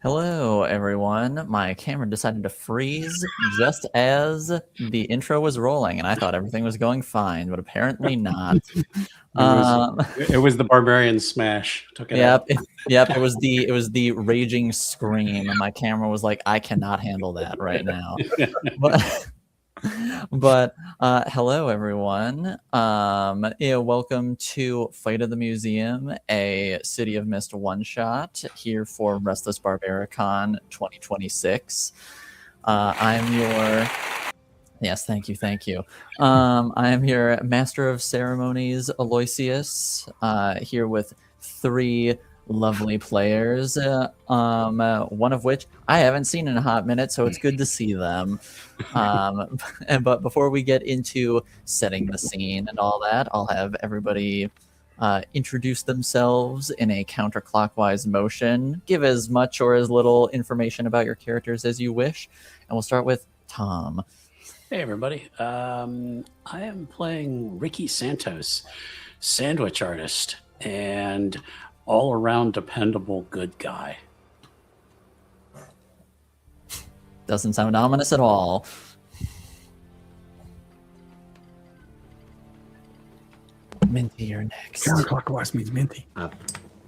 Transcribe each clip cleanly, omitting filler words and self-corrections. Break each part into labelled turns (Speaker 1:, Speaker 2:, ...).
Speaker 1: Hello, everyone. My camera decided to freeze just as the intro was rolling, and I thought everything was going fine, but apparently not. Um,
Speaker 2: It was the barbarian smash. Took it
Speaker 1: yep,
Speaker 2: out.
Speaker 1: yep. It was the raging scream. My camera was like, I cannot handle that right now. But hello everyone. Welcome to Fight of the Museum, a City of Mist one shot here for Restless Barbaricon 2026. I'm your Yes, thank you. I am your Master of Ceremonies, Aloysius, here with three lovely players, one of which I haven't seen in a hot minute, so it's good to see them. But before we get into setting the scene and all that, I'll have everybody introduce themselves in a counterclockwise motion, give as much or as little information about your characters as you wish, and we'll start with Tom.
Speaker 2: Hey, everybody. I am playing Ricky Santos, sandwich artist, and all-around dependable good guy.
Speaker 1: Doesn't sound ominous at all. Minty, you're next.
Speaker 3: Counterclockwise means Minty.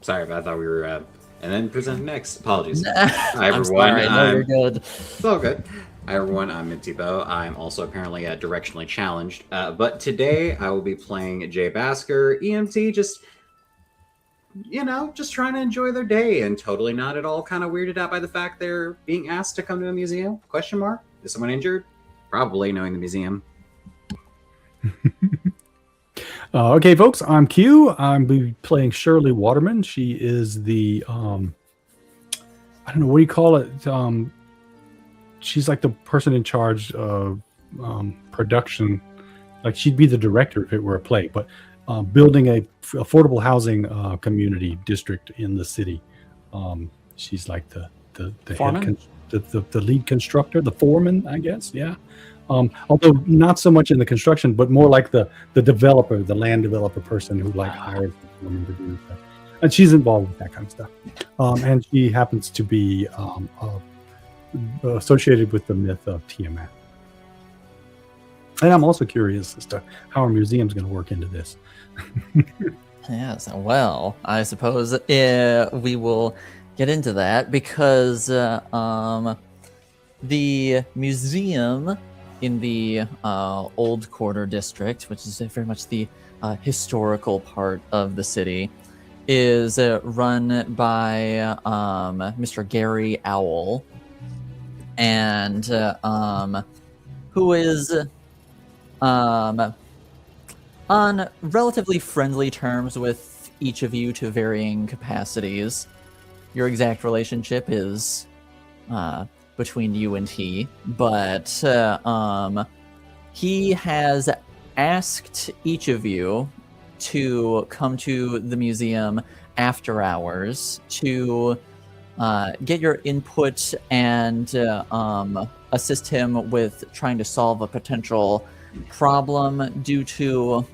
Speaker 4: Sorry, I thought we were and then present next. Apologies.
Speaker 1: Hi,
Speaker 4: everyone.
Speaker 1: I'm sorry. No, you're good.
Speaker 4: It's all good. Hi, everyone. I'm Minty Bo. I'm also apparently directionally challenged. But today I will be playing Jay Basker, EMT, just trying to enjoy their day and totally not at all kind of weirded out by the fact they're being asked to come to a museum? Question mark? Is someone injured? Probably, knowing the museum.
Speaker 3: Okay, folks, I'm Q. I'm be playing Shirley Waterman. She is the, I don't know, what do you call it? She's like the person in charge of production. Like she'd be the director if it were a play, but building a affordable housing community district in the city. She's like the
Speaker 2: Foreman?
Speaker 3: the lead constructor, the foreman, I guess. Yeah. Although not so much in the construction, but more like the developer, the land developer person who like hires women to do stuff. And she's involved with that kind of stuff. And she happens to be associated with the myth of Tiamat. And I'm also curious as to how our museum's going to work into this.
Speaker 1: Yes, well, I suppose we will get into that because the museum in the Old Quarter District, which is very much the historical part of the city, is run by Mr. Gary Owl, and who is on relatively friendly terms with each of you to varying capacities. Your exact relationship is between you and he, but he has asked each of you to come to the museum after hours to get your input and assist him with trying to solve a potential problem due to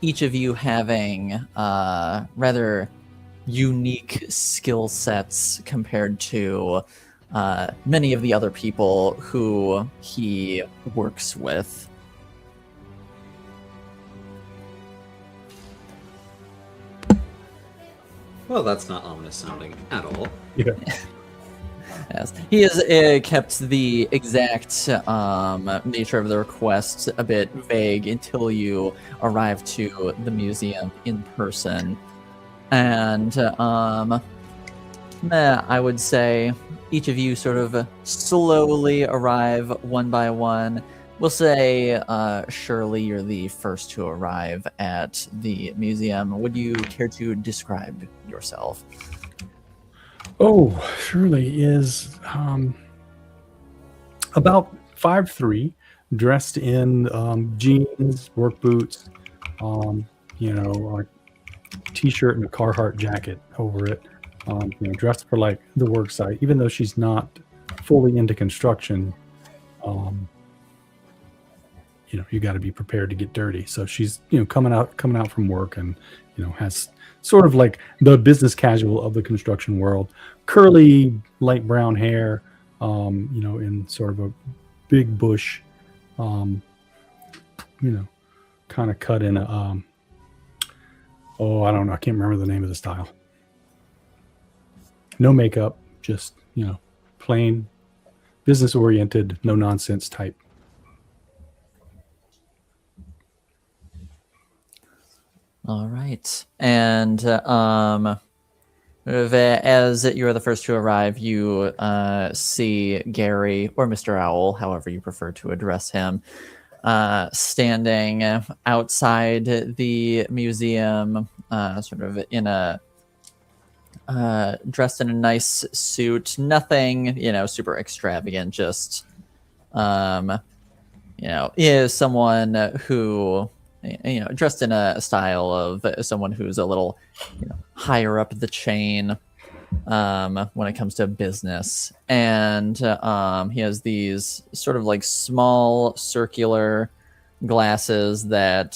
Speaker 1: each of you having rather unique skill sets compared to many of the other people who he works with.
Speaker 4: Well, that's not ominous sounding at all.
Speaker 3: Yeah.
Speaker 1: Yes, he has kept the exact nature of the request a bit vague until you arrive to the museum in person. And I would say each of you sort of slowly arrive one by one. We'll say, Shirley, you're the first to arrive at the museum. Would you care to describe yourself?
Speaker 3: Oh, Shirley is about 5'3", dressed in jeans, work boots, a t-shirt and a Carhartt jacket over it. Dressed for like the work site, even though she's not fully into construction. you got to be prepared to get dirty. So she's, coming out from work and, has sort of like the business casual of the construction world, curly, light brown hair, in sort of a big bush, kind of cut in a, I don't know. I can't remember the name of the style. No makeup, just, plain business oriented, no nonsense type.
Speaker 1: All right. And as you are the first to arrive, you see Gary, or Mr. Owl, however you prefer to address him, standing outside the museum, sort of in a dressed in a nice suit. Nothing, super extravagant. Just, is someone who, dressed in a style of someone who's a little, higher up the chain when it comes to business. And he has these sort of like small circular glasses that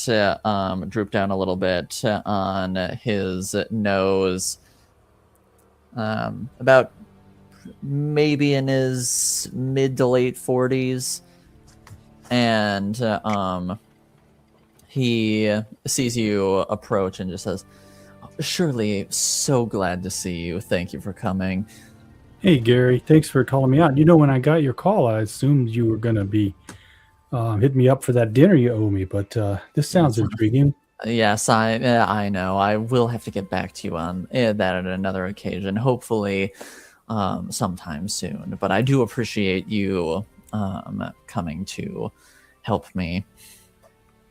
Speaker 1: droop down a little bit on his nose. About maybe in his mid to late 40s. And he sees you approach and just says, "Shirley, so glad to see you. Thank you for coming."
Speaker 3: Hey, Gary, thanks for calling me out. When I got your call, I assumed you were going to be hitting me up for that dinner you owe me, but this sounds intriguing.
Speaker 1: Yes, I know. I will have to get back to you on that at another occasion, hopefully sometime soon. But I do appreciate you coming to help me.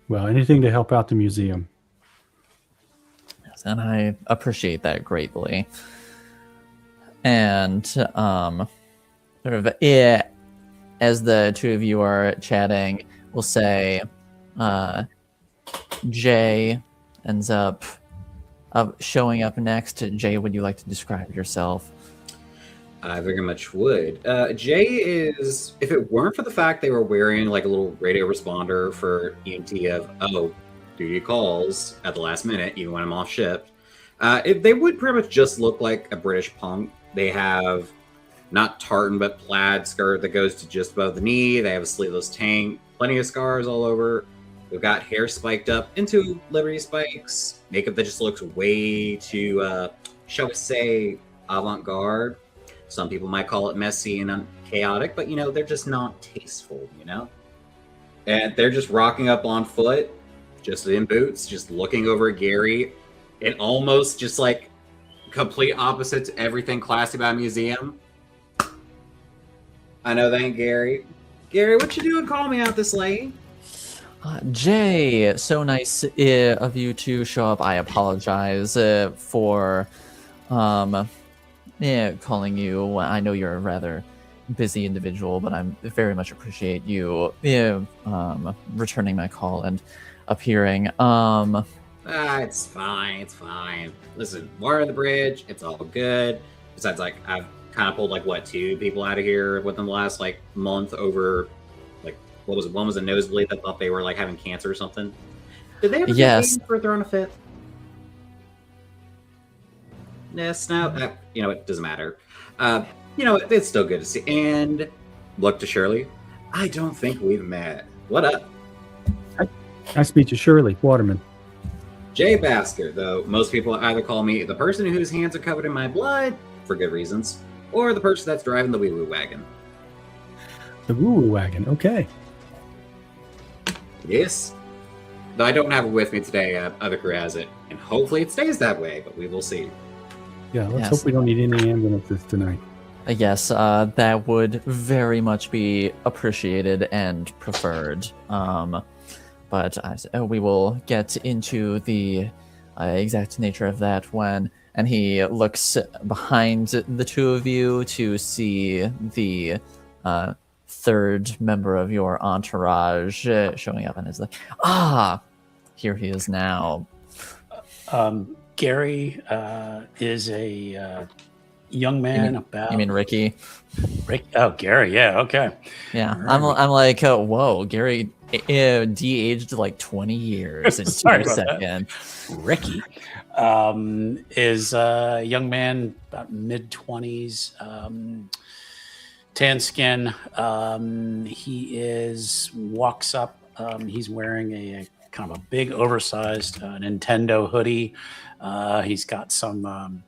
Speaker 3: Well, anything to help out the museum.
Speaker 1: Yes, and I appreciate that greatly. And sort of as the two of you are chatting, we'll say Jay ends up showing up next. Jay, would you like to describe yourself?
Speaker 4: I very much would. Jay is, if it weren't for the fact they were wearing like a little radio responder for EMT of, duty calls at the last minute, even when I'm off shift, they would pretty much just look like a British punk. They have not tartan, but plaid skirt that goes to just above the knee. They have a sleeveless tank, plenty of scars all over. They've got hair spiked up into Liberty spikes, makeup that just looks way too, shall we say, avant-garde. Some people might call it messy and chaotic, but, they're just not tasteful, And they're just rocking up on foot, just in boots, just looking over at Gary, and almost just like complete opposite to everything classy about a museum. I know that ain't Gary. Gary, what you doing calling me out this late?
Speaker 1: Jay, so nice of you to show up. I apologize for calling you. I know you're a rather busy individual, but I very much appreciate you returning my call and appearing.
Speaker 4: It's fine. Listen, water on the bridge, it's all good. Besides, like, I've kind of pulled, 2 people out of here within the last, month over, what was it? One was a nosebleed that thought they were, having cancer or something. Did they ever get paid for throwing a fit? Yes, no, it doesn't matter. It's still good to see. And look to Shirley. I don't think we've met. What up?
Speaker 3: Nice to meet you, Shirley Waterman.
Speaker 4: Jay Basker, though most people either call me the person whose hands are covered in my blood, for good reasons, or the person that's driving the wee-woo wagon.
Speaker 3: The woo-woo wagon, okay.
Speaker 4: Yes. Though I don't have it with me today, other crew has it, and hopefully it stays that way, but we will see.
Speaker 3: Yeah, let's hope we don't need any ambulances tonight.
Speaker 1: Yes, that would very much be appreciated and preferred. But we will get into the exact nature of that when... And he looks behind the two of you to see the third member of your entourage showing up, and is like, here he is now.
Speaker 2: Gary is a young man about...
Speaker 1: You mean Ricky?
Speaker 2: Rick? Oh, Gary, yeah, okay.
Speaker 1: Yeah,
Speaker 2: Right.
Speaker 1: I'm like, whoa, Gary de-aged like 20 years in
Speaker 2: Sorry
Speaker 1: 2
Speaker 2: about that.
Speaker 1: seconds.
Speaker 2: Ricky is a young man, about mid-20s, tan skin. He walks up. He's wearing a kind of a big, oversized Nintendo hoodie. He's got some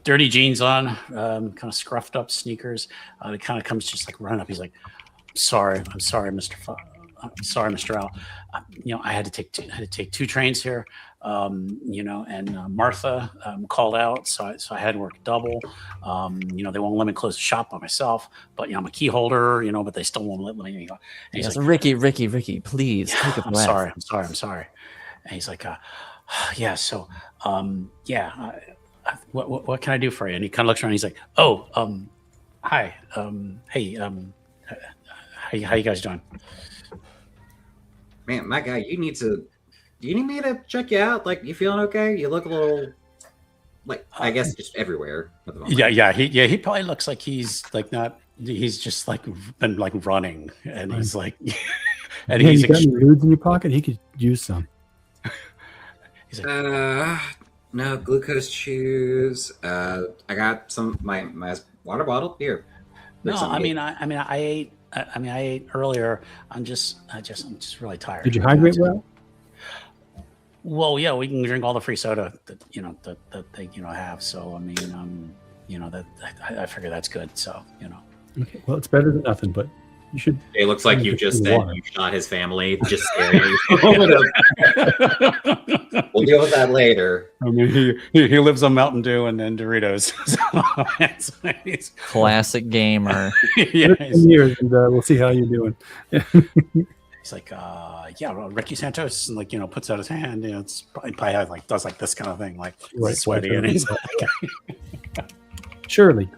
Speaker 2: dirty jeans on, kind of scruffed up sneakers. He kind of comes just like running up. He's like, I'm sorry, Mr. Al. I had to take 2 trains here. And Martha called out, so I had to work double. They won't let me close the shop by myself, but I'm a key holder, but they still won't let me. And he's
Speaker 1: Yes,
Speaker 2: like,
Speaker 1: Ricky, please take a
Speaker 2: I'm
Speaker 1: breath.
Speaker 2: sorry. And he's like, yeah. So, what can I do for you? And he kind of looks around. And he's like, hi, hey, how you guys doing?
Speaker 4: Man, my guy, do you need me to check you out? Like, you feeling okay? You look a little, like, I guess just everywhere at the moment.
Speaker 2: He probably looks like he's like not. He's just like been like running, and he's like, and
Speaker 3: Yeah,
Speaker 2: he's
Speaker 3: you got any nudes in your pocket? He could use some.
Speaker 2: he's like,
Speaker 4: No glucose chews. I got some my water bottle here.
Speaker 2: no,
Speaker 4: Like something
Speaker 2: I ate earlier. I'm just really tired.
Speaker 3: Did you hydrate well?
Speaker 2: Well, yeah, we can drink all the free soda that they have. So I mean, I figure that's good. So
Speaker 3: Okay. Well, it's better than nothing, but you should.
Speaker 4: It looks like you just said
Speaker 3: water.
Speaker 4: you shot his family, just staring at you. We'll deal with that later.
Speaker 2: I mean, he lives on Mountain Dew and Doritos. So he's,
Speaker 1: Classic gamer.
Speaker 2: yeah,
Speaker 3: 10 years, and we'll see how you're doing.
Speaker 2: he's like, Ricky Santos, and like puts out his hand. It's probably like does like this kind of thing, like
Speaker 3: Right,
Speaker 2: sweaty,
Speaker 3: right.
Speaker 2: and he's like,
Speaker 3: Shirley.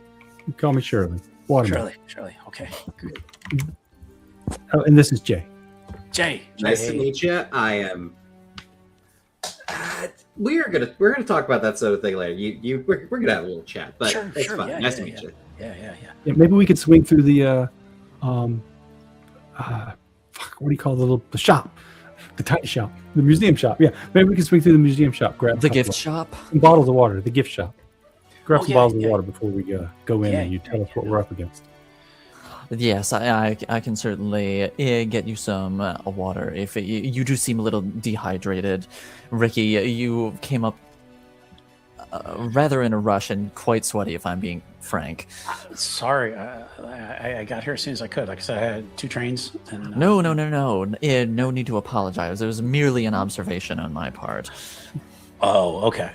Speaker 3: You call me Shirley. Watermelon.
Speaker 2: Shirley, okay, good.
Speaker 3: Oh, and this is Jay.
Speaker 2: Jay,
Speaker 4: Nice to meet you. I am. We're gonna talk about that sort of thing later. We're gonna have a little chat, but
Speaker 2: Sure,
Speaker 4: it's
Speaker 2: sure,
Speaker 4: fine.
Speaker 2: yeah,
Speaker 4: Nice
Speaker 2: yeah,
Speaker 4: to meet you.
Speaker 2: Yeah.
Speaker 3: Yeah, maybe we could swing through the what do you call the shop? The tiny shop. The museum shop. Yeah. Maybe we can swing through the museum shop, grab
Speaker 1: The
Speaker 3: a couple
Speaker 1: gift
Speaker 3: of-
Speaker 1: shop.
Speaker 3: some bottles of water, the gift shop. Grab some
Speaker 2: yeah,
Speaker 3: bottles of
Speaker 2: yeah.
Speaker 3: water before we go in
Speaker 2: Yeah,
Speaker 3: and you tell us what we're up against.
Speaker 1: Yes, I can certainly get you some water if you do seem a little dehydrated. Ricky, you came up rather in a rush and quite sweaty, if I'm being frank.
Speaker 2: Sorry, I got here as soon as I could. Like I said, I had 2 trains. And,
Speaker 1: No. No need to apologize. It was merely an observation on my part.
Speaker 2: Oh, okay.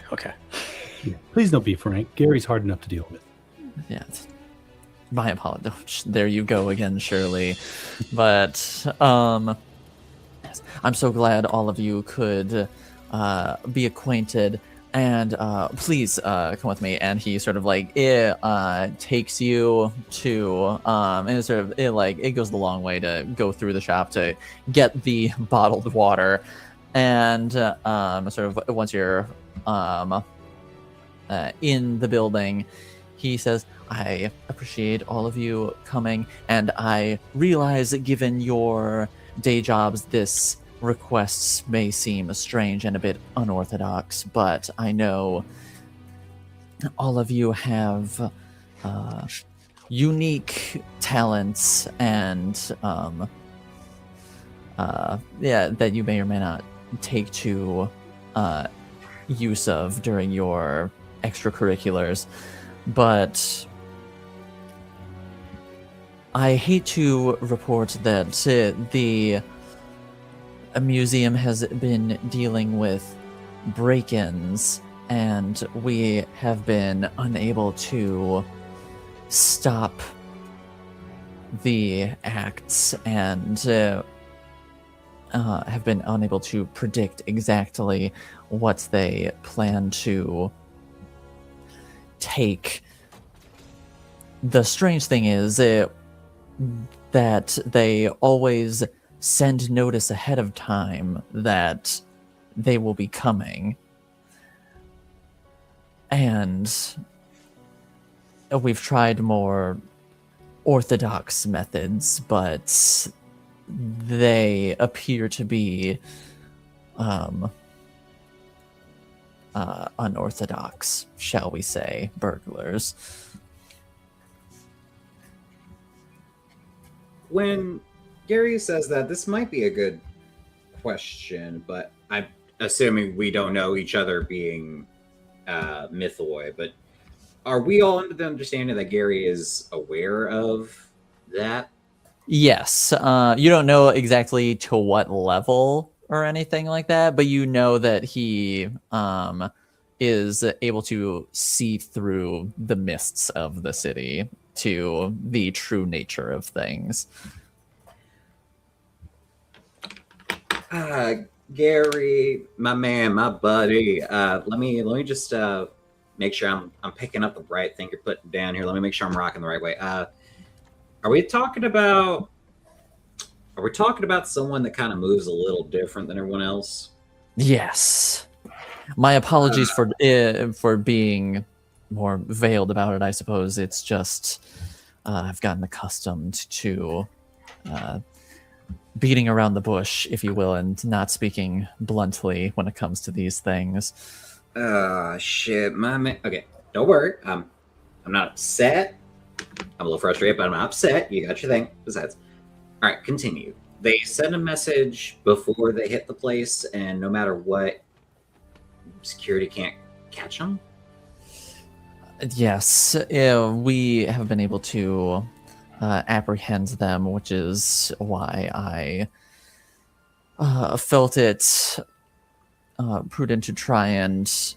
Speaker 3: Yeah. Please don't be frank. Gary's hard enough to deal with.
Speaker 1: Yeah. My apologies. There you go again, Shirley. But yes, I'm so glad all of you could be acquainted. And please come with me. And he sort of like takes you to and it goes the long way to go through the shop to get the bottled water. And sort of once you're in the building, he says, I appreciate all of you coming, and I realize that given your day jobs, this requests may seem strange and a bit unorthodox, but I know all of you have unique talents and that you may or may not take to use of during your extracurriculars. But I hate to report that the museum has been dealing with break-ins, and we have been unable to stop the acts and have been unable to predict exactly what they plan to take. The strange thing is that they always send notice ahead of time that they will be coming. And we've tried more orthodox methods, but they appear to be unorthodox, shall we say, burglars.
Speaker 4: When Gary says that, this might be a good question, but I'm assuming we don't know each other being mythoi, but are we all under the understanding that Gary is aware of that?
Speaker 1: Yes, you don't know exactly to what level or anything like that, but you know that he is able to see through the mists of the city to the true nature of things.
Speaker 4: Gary, my man, my buddy. Let me just make sure I'm picking up the right thing you're putting down here. Let me make sure I'm rocking the right way. Are we talking about someone that kind of moves a little different than everyone else?
Speaker 1: Yes. My apologies for being more veiled about it. I suppose it's just I've gotten accustomed to beating around the bush, if you will, and not speaking bluntly when it comes to these things.
Speaker 4: Shit, my man. Okay, don't worry. I'm not upset. I'm a little frustrated, but I'm not upset. You got your thing. Besides, all right, continue. They send a message before they hit the place, and no matter what, security can't catch them.
Speaker 1: Yes, we have been able to apprehend them, which is why I felt it prudent to try and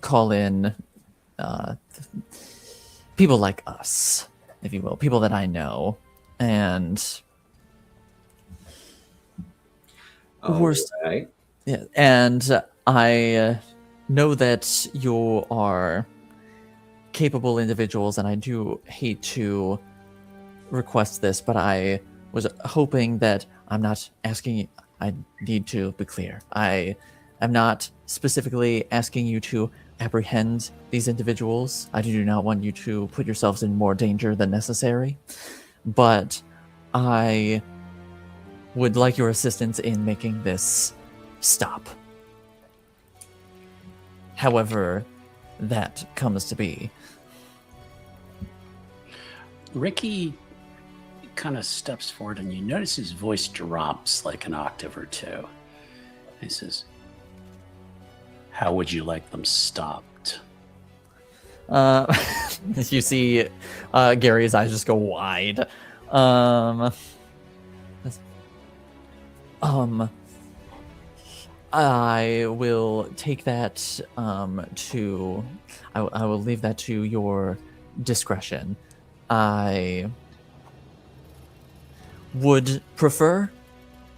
Speaker 1: call in people like us, if you will, people that I know, and worst,
Speaker 4: right.
Speaker 1: yeah, and I know that you are capable individuals, and I do hate to request this, but I was hoping that I'm not asking. I need to be clear. I am not specifically asking you to apprehend these individuals. I do not want you to put yourselves in more danger than necessary, but I would like your assistance in making this stop. However that comes to be.
Speaker 2: Ricky kind of steps forward, and you notice his voice drops like an octave or two. He says, "How would you like them stopped?"
Speaker 1: You see Gary's eyes just go wide. I will take that I will leave that to your discretion. I would prefer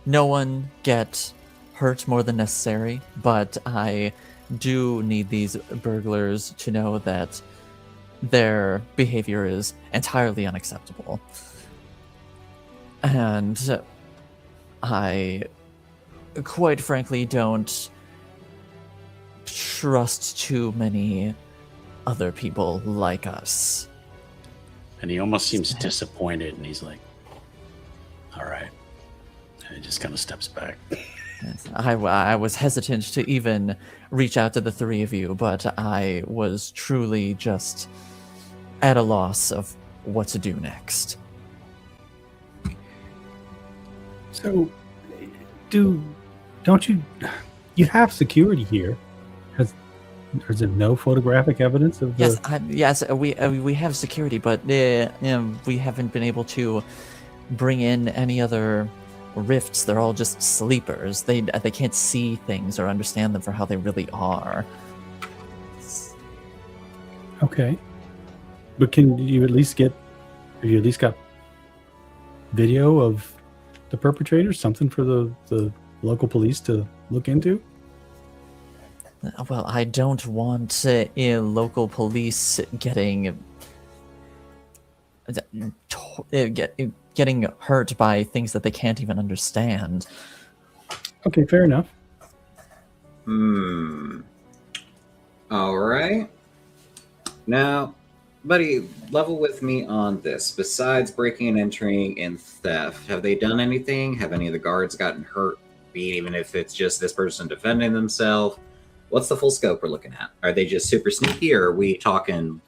Speaker 1: no one get hurt more than necessary, but I do need these burglars to know that their behavior is entirely unacceptable. And I quite frankly don't trust too many other people like us.
Speaker 2: And he almost seems disappointed, and he's like, "All right." And he just kind of steps back.
Speaker 1: I was hesitant to even reach out to the three of you, but I was truly just at a loss of what to do next.
Speaker 3: So, don't you have security here? Is there no photographic evidence of the...
Speaker 1: Yes, we have security, but we haven't been able to bring in any other rifts. They're all just sleepers. They can't see things or understand them for how they really are.
Speaker 3: Okay, but have you at least got video of the perpetrators? Something for the local police to look into?
Speaker 1: Well, I don't want local police getting hurt by things that they can't even understand.
Speaker 3: Okay, fair enough.
Speaker 4: All right. Now, Buddy, level with me on this. Besides breaking and entering and theft, have they done anything? Have any of the guards gotten hurt? Even if it's just this person defending themselves? What's the full scope we're looking at? Are they just super sneaky, or are we talking?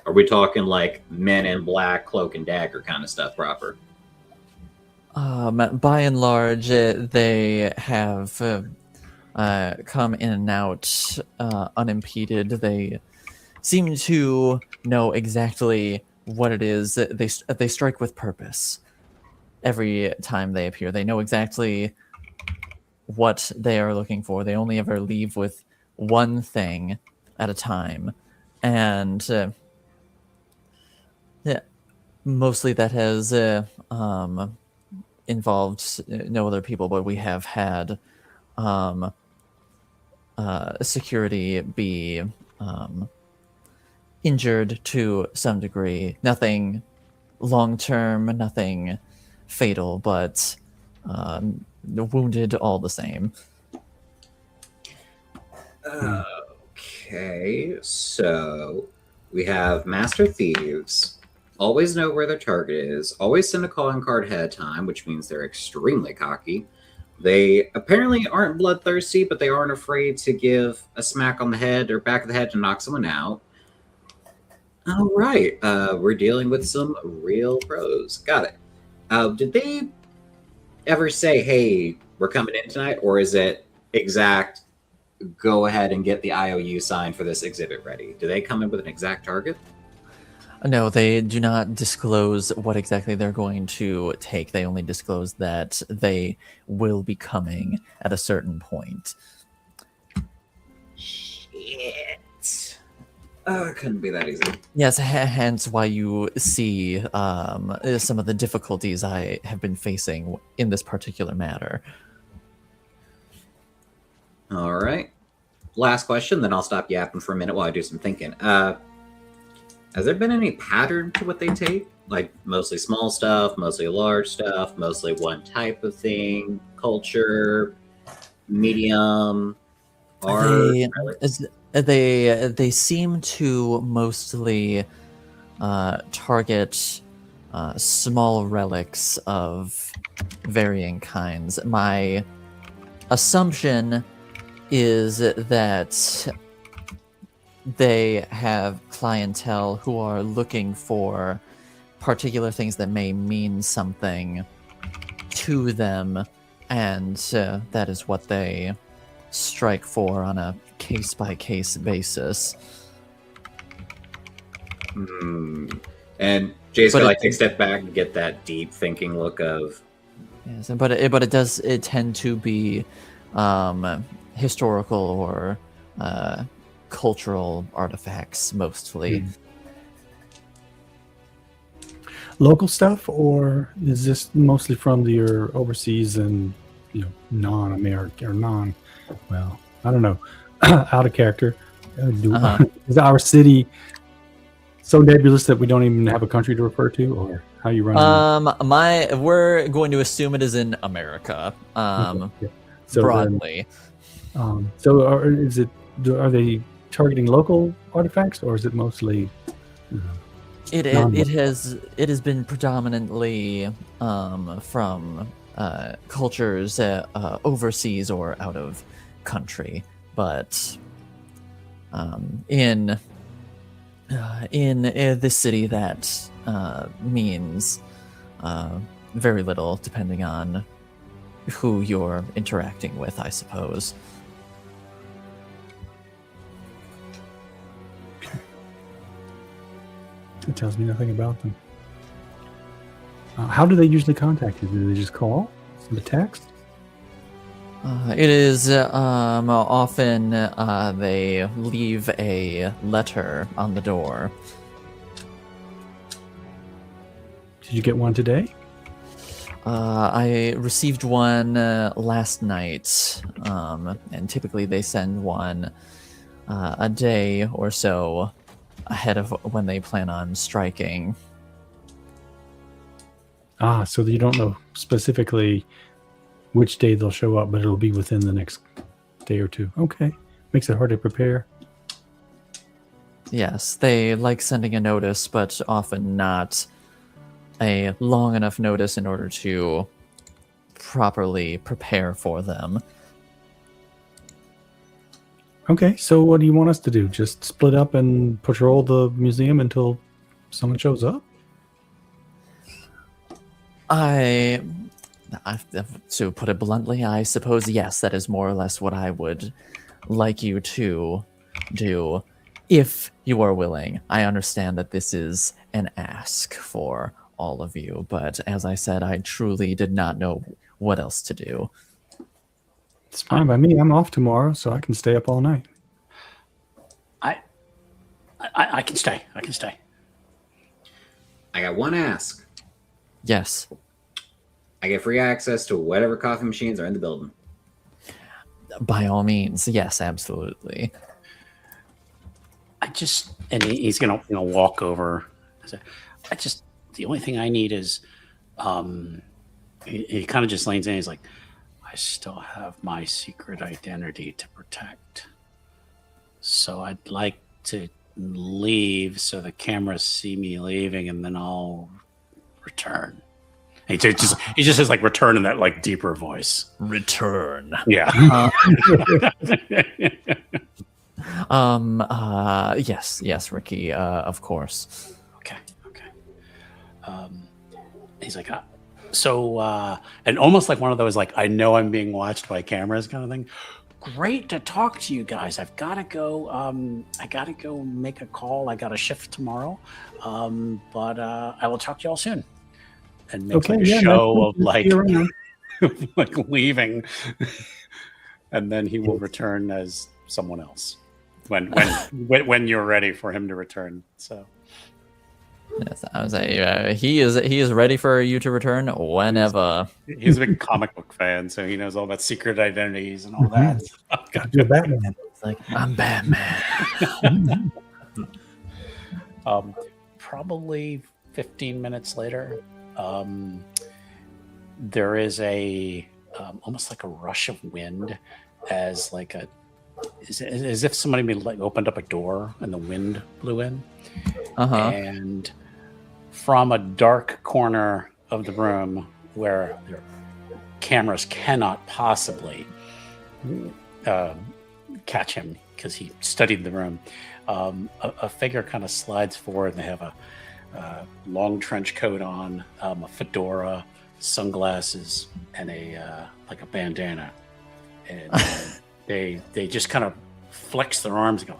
Speaker 4: Are we talking like Men in Black, Cloak and Dagger kind of stuff proper?
Speaker 1: By and large, they have come in and out unimpeded. They seem to know exactly what it is. They strike with purpose every time they appear. They know exactly what they are looking for. They only ever leave with one thing at a time, and yeah, mostly that has involved no other people, but we have had security be injured to some degree. Nothing long term, nothing fatal, but wounded all the same.
Speaker 4: Okay, so we have Master Thieves. Always know where their target is. Always send a calling card ahead of time, which means they're extremely cocky. They apparently aren't bloodthirsty, but they aren't afraid to give a smack on the head or back of the head to knock someone out. All right, we're dealing with some real pros. Got it. Did they ever say, hey, we're coming in tonight? Or is it exact, go ahead and get the IOU signed for this exhibit ready? Do they come in with an exact target?
Speaker 1: No, they do not disclose what exactly they're going to take. They only disclose that they will be coming at a certain point.
Speaker 4: Shit. Couldn't be that easy.
Speaker 1: Yes, hence why you see some of the difficulties I have been facing in this particular matter.
Speaker 4: All right. Last question, then I'll stop yapping for a minute while I do some thinking. Has there been any pattern to what they take? Like mostly small stuff, mostly large stuff, mostly one type of thing, culture, medium, art?
Speaker 1: They seem to mostly target small relics of varying kinds. My assumption is that they have clientele who are looking for particular things that may mean something to them, and that is what they strike for on a case-by-case basis.
Speaker 4: And Jay's gonna take a step back and get that deep thinking look of...
Speaker 1: Yes, but it does tend to be historical or cultural artifacts mostly.
Speaker 3: Local stuff, or is this mostly from your overseas and non-American or non? Well, I don't know. Out of character. Is our city so nebulous that we don't even have a country to refer to, or how you run?
Speaker 1: We're going to assume it is in America.
Speaker 3: Okay, yeah. So
Speaker 1: broadly.
Speaker 3: Are they targeting local artifacts, or is it mostly?
Speaker 1: It has been predominantly from cultures overseas or out of country, but in this city that means very little, depending on who you're interacting with, I suppose.
Speaker 3: It tells me nothing about them. How do they usually contact you? Do they just call? Send a text?
Speaker 1: It is often they leave a letter on the door.
Speaker 3: Did you get one today?
Speaker 1: I received one last night, and typically they send one a day or so ahead of when they plan on striking.
Speaker 3: So you don't know specifically which day they'll show up, but it'll be within the next day or two. Okay. Makes it hard to prepare.
Speaker 1: Yes, they like sending a notice, but often not a long enough notice in order to properly prepare for them.
Speaker 3: Okay, so what do you want us to do? Just split up and patrol the museum until someone shows up?
Speaker 1: To put it bluntly, I suppose yes, that is more or less what I would like you to do, if you are willing. I understand that this is an ask for all of you, but as I said, I truly did not know what else to do.
Speaker 3: It's fine by me. I'm off tomorrow, so I can stay up all night.
Speaker 2: I can stay. I can stay.
Speaker 4: I got one ask.
Speaker 1: Yes.
Speaker 4: I get free access to whatever coffee machines are in the building.
Speaker 1: By all means, yes, absolutely.
Speaker 2: He's gonna walk over. The only thing I need is, he kind of just leans in. He's like, I still have my secret identity to protect, so I'd like to leave so the cameras see me leaving, and then I'll return. He just says like return in that like deeper voice.
Speaker 1: Return.
Speaker 2: Yeah.
Speaker 1: Yes, Ricky, of course.
Speaker 2: Okay. He's like, and almost like one of those, like, I know I'm being watched by cameras kind of thing. Great to talk to you guys. I've got to go. I got to go make a call. I got a shift tomorrow. But I will talk to you all soon. And make a show of like leaving, and then he will return as someone else when you're ready for him to return. So
Speaker 1: yes, I was he is ready for you to return whenever.
Speaker 2: He's a big comic book fan, so he knows all about secret identities and all that.
Speaker 3: You're Batman.
Speaker 1: It's like, I'm Batman.
Speaker 2: Probably 15 minutes later. There is a almost like a rush of wind, as if somebody like opened up a door and the wind blew in. And from a dark corner of the room where their cameras cannot possibly catch him because he studied the room, a figure kind of slides forward, and they have a long trench coat on, a fedora, sunglasses, and a bandana. And they just kind of flex their arms and go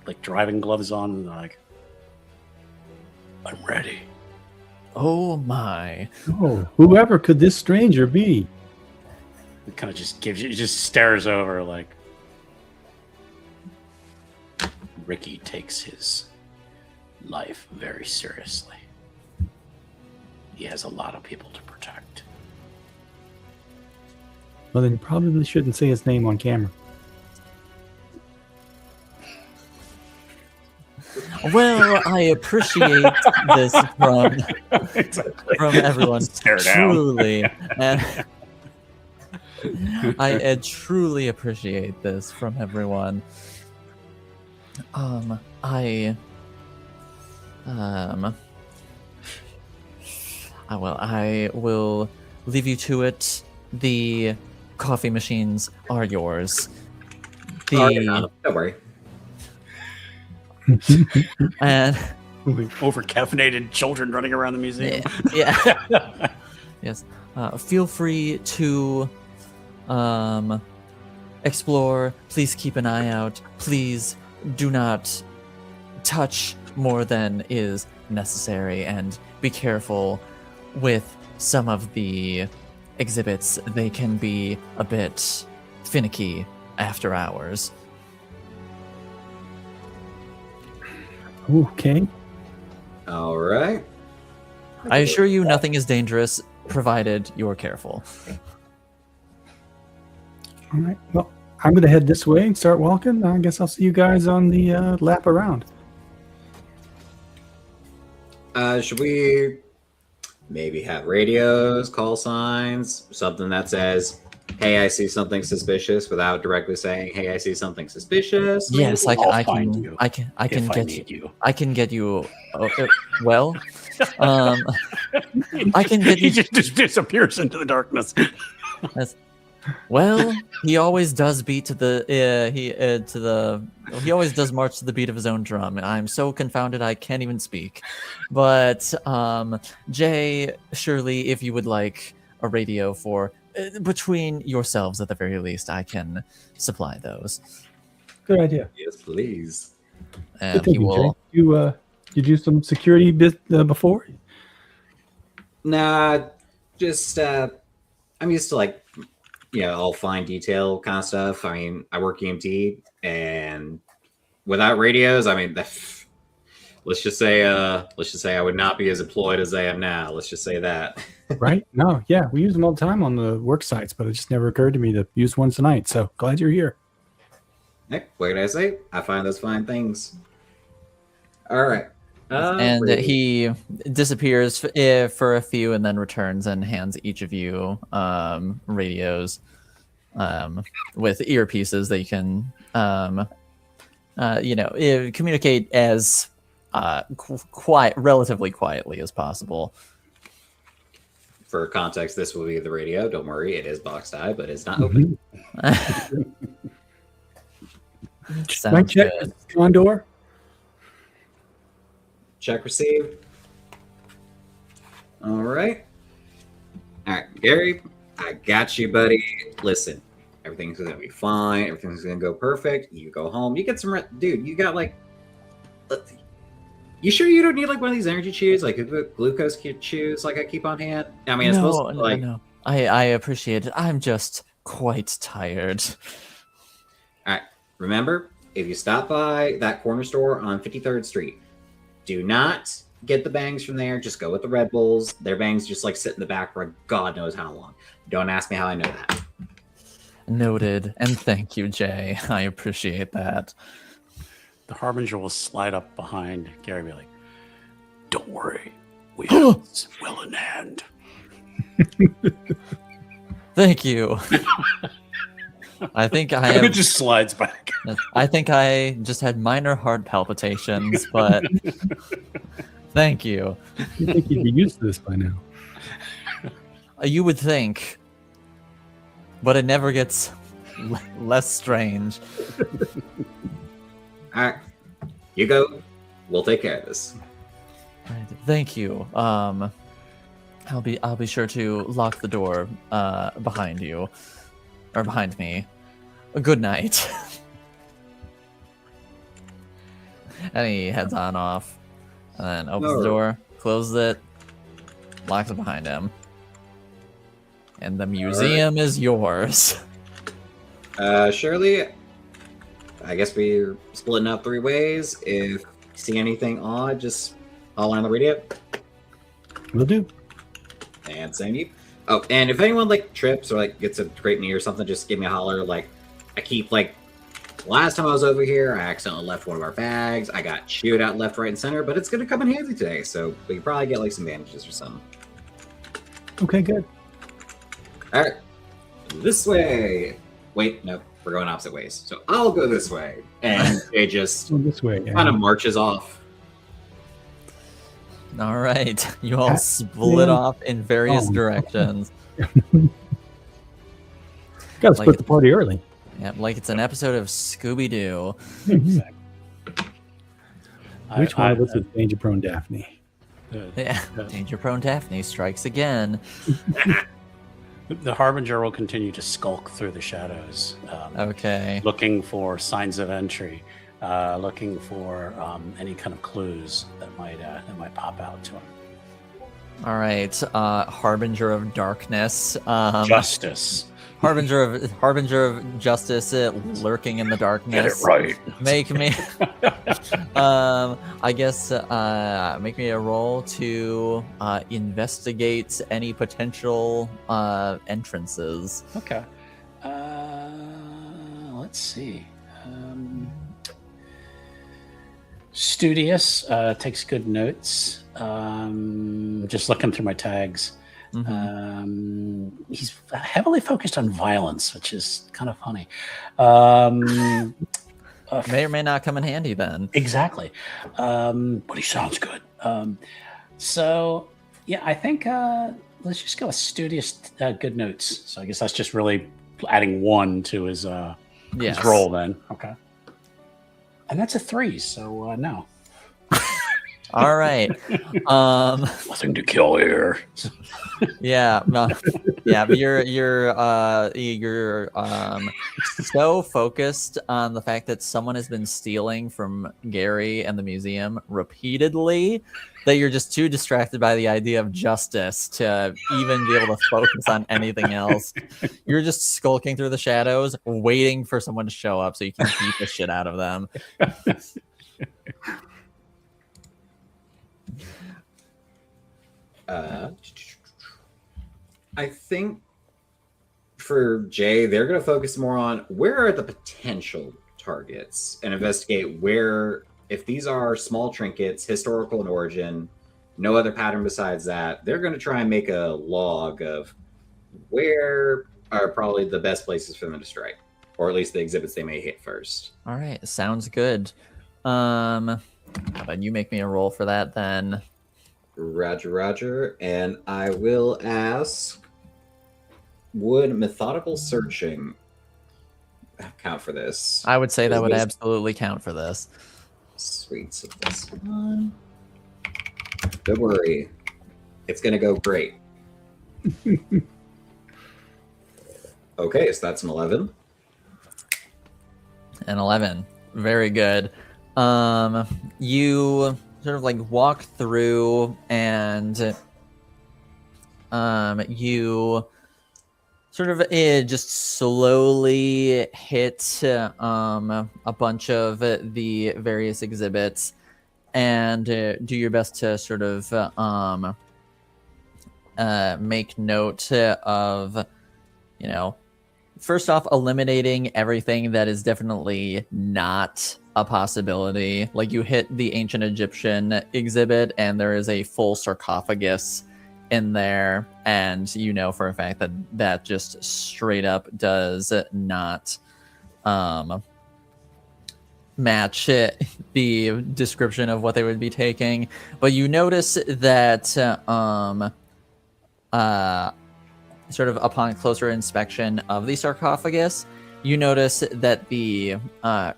Speaker 2: like driving gloves on, and they're like, I'm ready.
Speaker 1: Oh my.
Speaker 3: Oh, whoever could this stranger be?
Speaker 2: It kind of just stares over like, Ricky takes his life very seriously. He has a lot of people to protect.
Speaker 3: Well, then you probably shouldn't say his name on camera.
Speaker 1: Well, I appreciate this from everyone. Truly. And I truly appreciate this from everyone. I will leave you to it. The coffee machines are yours.
Speaker 4: Don't worry.
Speaker 1: And
Speaker 2: over-caffeinated children running around the museum.
Speaker 1: Yeah. Yes. Feel free to explore. Please keep an eye out. Please do not touch more than is necessary, and be careful with some of the exhibits. They can be a bit finicky after hours.
Speaker 3: Okay.
Speaker 4: All right.
Speaker 1: I assure you nothing is dangerous, provided you're careful.
Speaker 3: All right. Well, I'm going to head this way and start walking. I guess I'll see you guys on the lap around.
Speaker 4: Should we maybe have radios, call signs, something that says, hey, I see something suspicious without directly saying, hey, I see something suspicious?
Speaker 1: Yes, I
Speaker 2: I'll
Speaker 1: can.
Speaker 2: find you
Speaker 1: I can. I can
Speaker 2: if I
Speaker 1: get
Speaker 2: need
Speaker 1: you.
Speaker 2: you.
Speaker 1: I can get you. Well, um, I can get
Speaker 2: He
Speaker 1: you.
Speaker 2: just disappears into the darkness.
Speaker 1: Well, he always does beat to the he always does march to the beat of his own drum. I'm so confounded I can't even speak. But Jay, surely if you would like a radio for between yourselves at the very least, I can supply those.
Speaker 3: Good idea.
Speaker 4: Yes, please.
Speaker 3: Good
Speaker 1: He
Speaker 3: thinking, Jay.
Speaker 1: will.
Speaker 3: You do some security before?
Speaker 4: Nah, just I'm used to like, all fine detail kind of stuff. I mean, I work EMT, and without radios, I mean, let's just say I would not be as employed as I am now. Let's just say that.
Speaker 3: Right? No, yeah, we use them all the time on the work sites, but it just never occurred to me to use one tonight. So glad you're here.
Speaker 4: Heck, what did I say? I find those fine things. All right.
Speaker 1: And he disappears for a few and then returns and hands each of you radios with earpieces that you can communicate as relatively quietly as possible.
Speaker 4: For context, this will be the radio. Don't worry, it is boxed eye, but it's not open.
Speaker 3: Mic check,
Speaker 1: Good.
Speaker 3: Condor.
Speaker 4: Check received. All right. All right, Gary, I got you, buddy. Listen, everything's going to be fine. Everything's going to go perfect. You go home. You get some dude, you got like... You sure you don't need like one of these energy chews, like a glucose chews like I keep on hand? I mean, it's supposed to like...
Speaker 1: No. I appreciate it. I'm just quite tired.
Speaker 4: All right. Remember, if you stop by that corner store on 53rd Street, do not get the bangs from there. Just go with the Red Bulls. Their bangs just like sit in the back for God knows how long. Don't ask me how I know that.
Speaker 1: Noted. And thank you, Jay. I appreciate that.
Speaker 2: The Harbinger will slide up behind Gary and be like, don't worry. We have this well in hand.
Speaker 1: Thank you. I think I have,
Speaker 2: It just slides back.
Speaker 1: I think I just had minor heart palpitations, but thank you.
Speaker 3: You think you'd be used to this by now?
Speaker 1: You would think, but it never gets less strange.
Speaker 4: All right. You go. We'll take care of this.
Speaker 1: Right, thank you. I'll be sure to lock the door behind you. Or behind me. Good night. And he heads on off. And then opens the door, closes it, locks it behind him. And the museum is yours.
Speaker 4: Shirley, I guess we're splitting up 3 ways. If you see anything odd, just holler on the radio.
Speaker 3: Will do.
Speaker 4: And same you. Oh, and if anyone like trips or like gets a great knee or something, just give me a holler. Like, I keep like last time I was over here, I accidentally left one of our bags. I got chewed out left, right, and center, but it's gonna come in handy today, so we can probably get like some bandages or something.
Speaker 3: Okay, good.
Speaker 4: All right, this way. Wait, no, we're going opposite ways. So I'll go this way, and it just
Speaker 3: Go this way.
Speaker 4: kind of marches off.
Speaker 1: All right. You all split off in various directions.
Speaker 3: Gotta split the party early.
Speaker 1: Yeah, like it's an episode of Scooby-Doo.
Speaker 2: Exactly.
Speaker 3: Which one of us is danger prone Daphne?
Speaker 1: Yeah. Danger-prone Daphne strikes again.
Speaker 2: The Harbinger will continue to skulk through the shadows,
Speaker 1: Okay.
Speaker 2: looking for signs of entry, looking for any kind of clues that might pop out to him.
Speaker 1: All right. Harbinger of Darkness.
Speaker 2: Justice.
Speaker 1: Harbinger of Justice lurking in the darkness.
Speaker 2: Get it right.
Speaker 1: Make me I guess make me a roll to investigate any potential entrances.
Speaker 2: Okay. Let's see. Studious takes good notes. Just looking through my tags. He's heavily focused on violence, which is kind of funny. May
Speaker 1: or may not come in handy then.
Speaker 2: Exactly. But he sounds good. So, yeah, I think let's just go with studious good notes. So I guess that's just really adding 1 to his roll then. Okay. And that's a 3, so no.
Speaker 1: All right.
Speaker 2: Nothing to kill here.
Speaker 1: Yeah, but you're so focused on the fact that someone has been stealing from Gary and the museum repeatedly that you're just too distracted by the idea of justice to even be able to focus on anything else. You're just skulking through the shadows, waiting for someone to show up so you can beat the shit out of them.
Speaker 4: I think for Jay, they're going to focus more on where are the potential targets and investigate where, if these are small trinkets, historical in origin, no other pattern besides that, they're going to try and make a log of where are probably the best places for them to strike, or at least the exhibits they may hit first.
Speaker 1: All right, sounds good. How about you make me a roll for that then?
Speaker 4: Roger. And I will ask, would methodical searching count for this?
Speaker 1: I would say that would absolutely count for this.
Speaker 4: Sweet. So this one. Don't worry. It's going to go great. Okay, so that's an 11.
Speaker 1: An 11. Very good. You sort of like walk through and you sort of just slowly hit a bunch of the various exhibits and do your best to sort of make note of, you know, first off, eliminating everything that is definitely not a possibility. Like you hit the ancient Egyptian exhibit and there is a full sarcophagus in there, and you know for a fact that that just straight up does not match the description of what they would be taking. But you notice that sort of upon closer inspection of the sarcophagus, you notice that the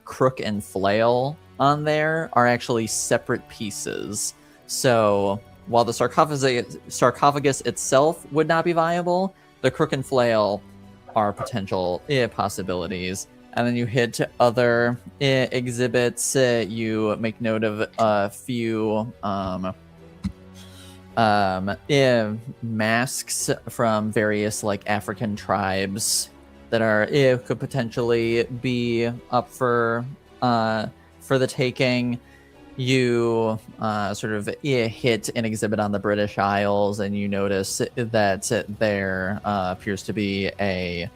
Speaker 1: crook and flail on there are actually separate pieces. So while the sarcophagus itself would not be viable, the crook and flail are potential possibilities. And then you hit other exhibits. You make note of a few masks from various like African tribes that are could potentially be up for the taking. You sort of hit an exhibit on the British Isles, and you notice that there appears to be a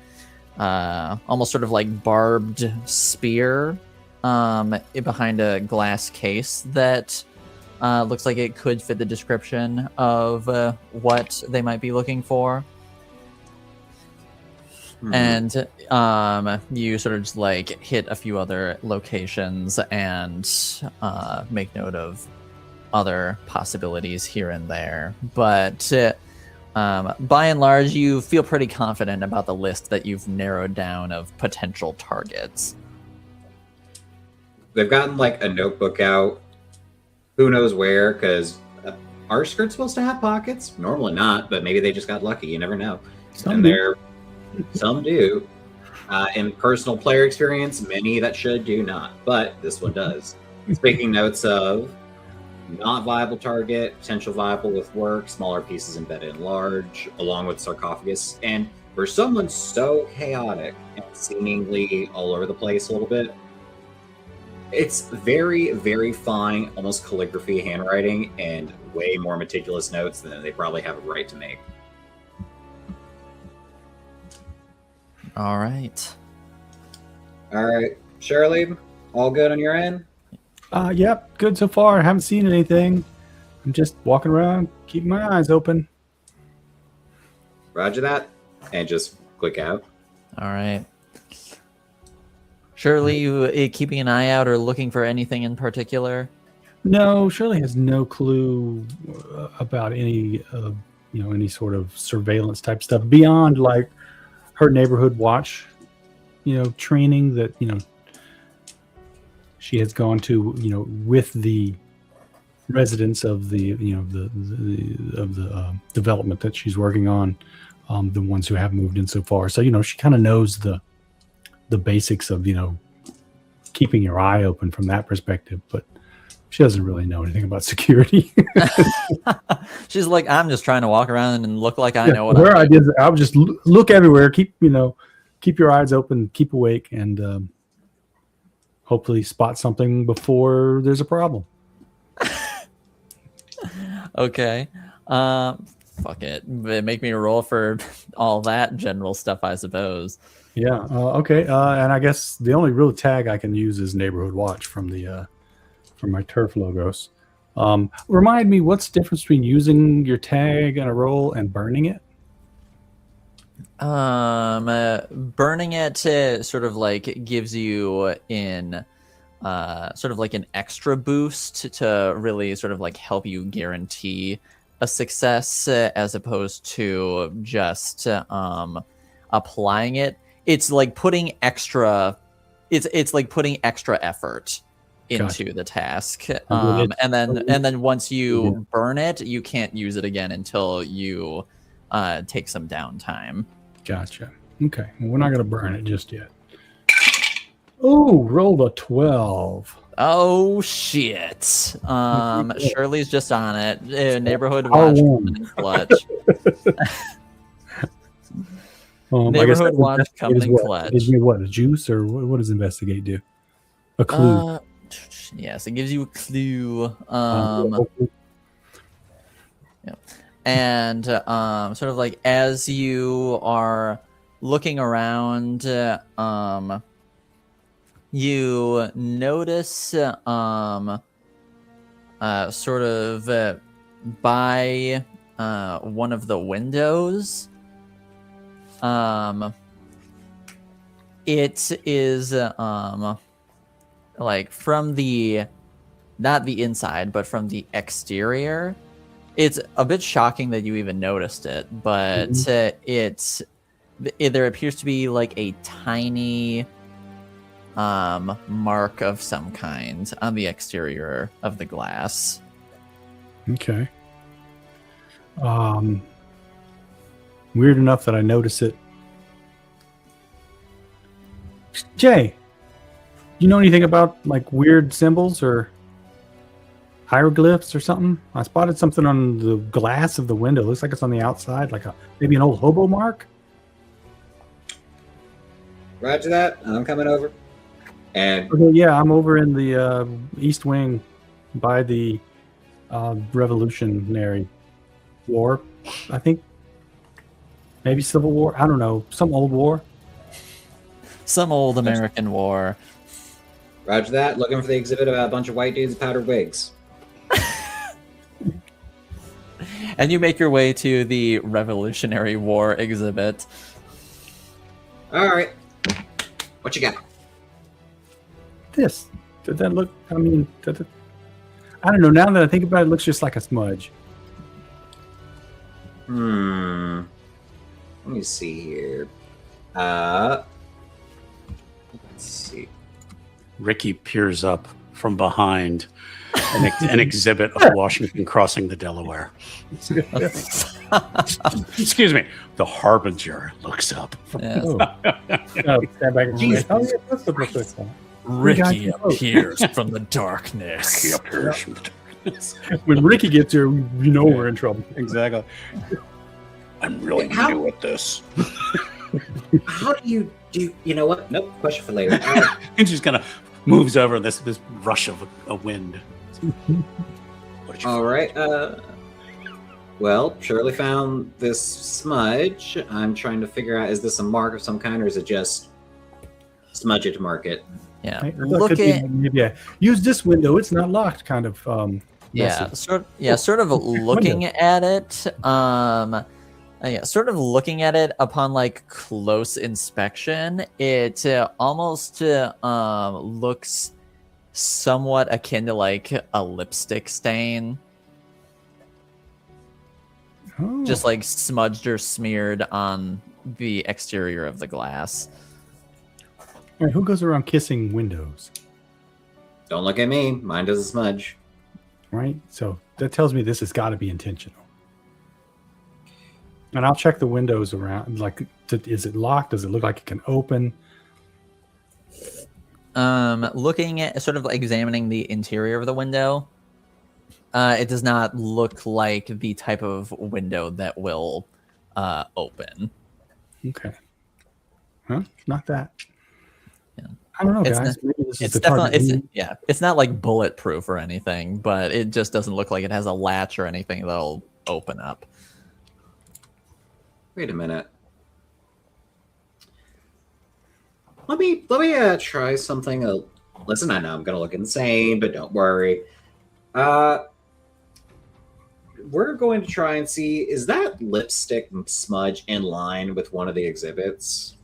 Speaker 1: almost sort of like barbed spear behind a glass case that looks like it could fit the description of what they might be looking for. And you sort of just like hit a few other locations and make note of other possibilities here and there. But by and large, you feel pretty confident about the list that you've narrowed down of potential targets.
Speaker 4: They've gotten like a notebook out. Who knows where, because are skirts supposed to have pockets? Normally not, but maybe they just got lucky. You never know. Some do. In personal player experience, many that should do not, but this one does. Speaking notes of not viable target, potential viable with work, smaller pieces embedded in large, along with sarcophagus. And for someone so chaotic and seemingly all over the place a little bit, it's very, very fine, almost calligraphy handwriting, and way more meticulous notes than they probably have a right to make.
Speaker 1: All right.
Speaker 4: Shirley, all good on your end?
Speaker 3: Yep, good so far. I haven't seen anything. I'm just walking around, keeping my eyes open.
Speaker 4: Roger that, and just click out.
Speaker 1: All right. Shirley, you keeping an eye out or looking for anything in particular?
Speaker 3: No, Shirley has no clue about any, any sort of surveillance type stuff beyond like her neighborhood watch, training that she has gone to, with the residents of the development that she's working on, the ones who have moved in so far. So she kind of knows the basics of keeping your eye open from that perspective, but she doesn't really know anything about security.
Speaker 1: She's like, I'm just trying to walk around and look like I know what
Speaker 3: her
Speaker 1: I'm
Speaker 3: idea is I would just look everywhere, keep your eyes open, keep awake, and hopefully spot something before there's a problem.
Speaker 1: Okay. Fuck it. Make me roll for all that general stuff, I suppose.
Speaker 3: Yeah. Okay. And I guess the only real tag I can use is Neighborhood Watch from my turf logos. Remind me, what's the difference between using your tag in a roll and burning it?
Speaker 1: Burning it sort of like gives you in sort of like an extra boost to really sort of like help you guarantee a success as opposed to just applying it. It's like putting extra it's like putting extra effort into the task. And then once you burn it, you can't use it again until you take some downtime.
Speaker 3: Gotcha. Okay. Well, we're not going to burn it just yet. Oh, rolled a 12.
Speaker 1: Oh, shit. Shirley's just on it. Neighborhood Watch coming in clutch. Neighborhood Watch coming in clutch.
Speaker 3: Gives me what, a juice, or what does investigate do? A clue.
Speaker 1: Yes, it gives you a clue. Yeah. And sort of like as you are looking around, you notice sort of by one of the windows, it is like from the, not the inside, but from the exterior. It's a bit shocking that you even noticed it, but there appears to be like a tiny mark of some kind on the exterior of the glass.
Speaker 3: Okay. Weird enough that I notice it. Jay, you know anything about like weird symbols or hieroglyphs or something? I spotted something on the glass of the window. Looks like it's on the outside, like maybe an old hobo mark.
Speaker 4: Roger that. I'm coming over. And
Speaker 3: okay, yeah, I'm over in the East Wing by the Revolutionary War, I think. Maybe Civil War. I don't know. Some old war.
Speaker 1: Some old American war.
Speaker 4: Roger that. Looking for the exhibit about a bunch of white dudes with powdered wigs.
Speaker 1: And you make your way to the Revolutionary War exhibit.
Speaker 4: All right. What you got?
Speaker 3: This. Did that look? I mean, I don't know. Now that I think about it, it looks just like a smudge.
Speaker 4: Let me see here. Let's see.
Speaker 2: Ricky peers up from behind an exhibit of Washington crossing the Delaware. Excuse me. The Harbinger looks up.
Speaker 1: Yes.
Speaker 3: Stand back and
Speaker 4: Jesus.
Speaker 3: oh, yeah, that's the perfect one.
Speaker 1: Ricky appears from the darkness.
Speaker 2: He appears from the darkness.
Speaker 3: When Ricky gets here, we know we're in trouble.
Speaker 2: Exactly. I'm really new at this.
Speaker 4: How do you do? You know what? Nope. Question for later.
Speaker 2: And just kind of moves over this rush of a wind.
Speaker 4: All right. Well, Shirley found this smudge. I'm trying to figure out, is this a mark of some kind, or is it just smudge it to mark it?
Speaker 1: Yeah.
Speaker 3: Right?
Speaker 1: Look at
Speaker 3: maybe use this window. It's not locked. Kind of.
Speaker 1: sort of looking at it. Yeah, sort of looking at it upon like close inspection, it almost looks somewhat akin to like a lipstick stain,
Speaker 3: Oh,
Speaker 1: just like smudged or smeared on the exterior of the glass.
Speaker 3: all right, who goes around kissing windows?
Speaker 4: Don't look at me. Mine doesn't smudge.
Speaker 3: Right, so that tells me this has got to be intentional. And I'll check the windows around. Like, is it locked? Does it look like it can open?
Speaker 1: Looking at sort of like examining the interior of the window, it does not look like the type of window that will open.
Speaker 3: Okay. Huh? Not that.
Speaker 1: Yeah.
Speaker 3: I don't know,
Speaker 1: It's
Speaker 3: guys. Maybe this is
Speaker 1: It's
Speaker 3: the target.
Speaker 1: definitely it's not like bulletproof or anything, but it just doesn't look like it has a latch or anything that'll open up.
Speaker 4: Wait a minute. Let me try something. Listen, I know I'm gonna look insane, but don't worry. We're going to try and see, is that lipstick smudge in line with one of the exhibits?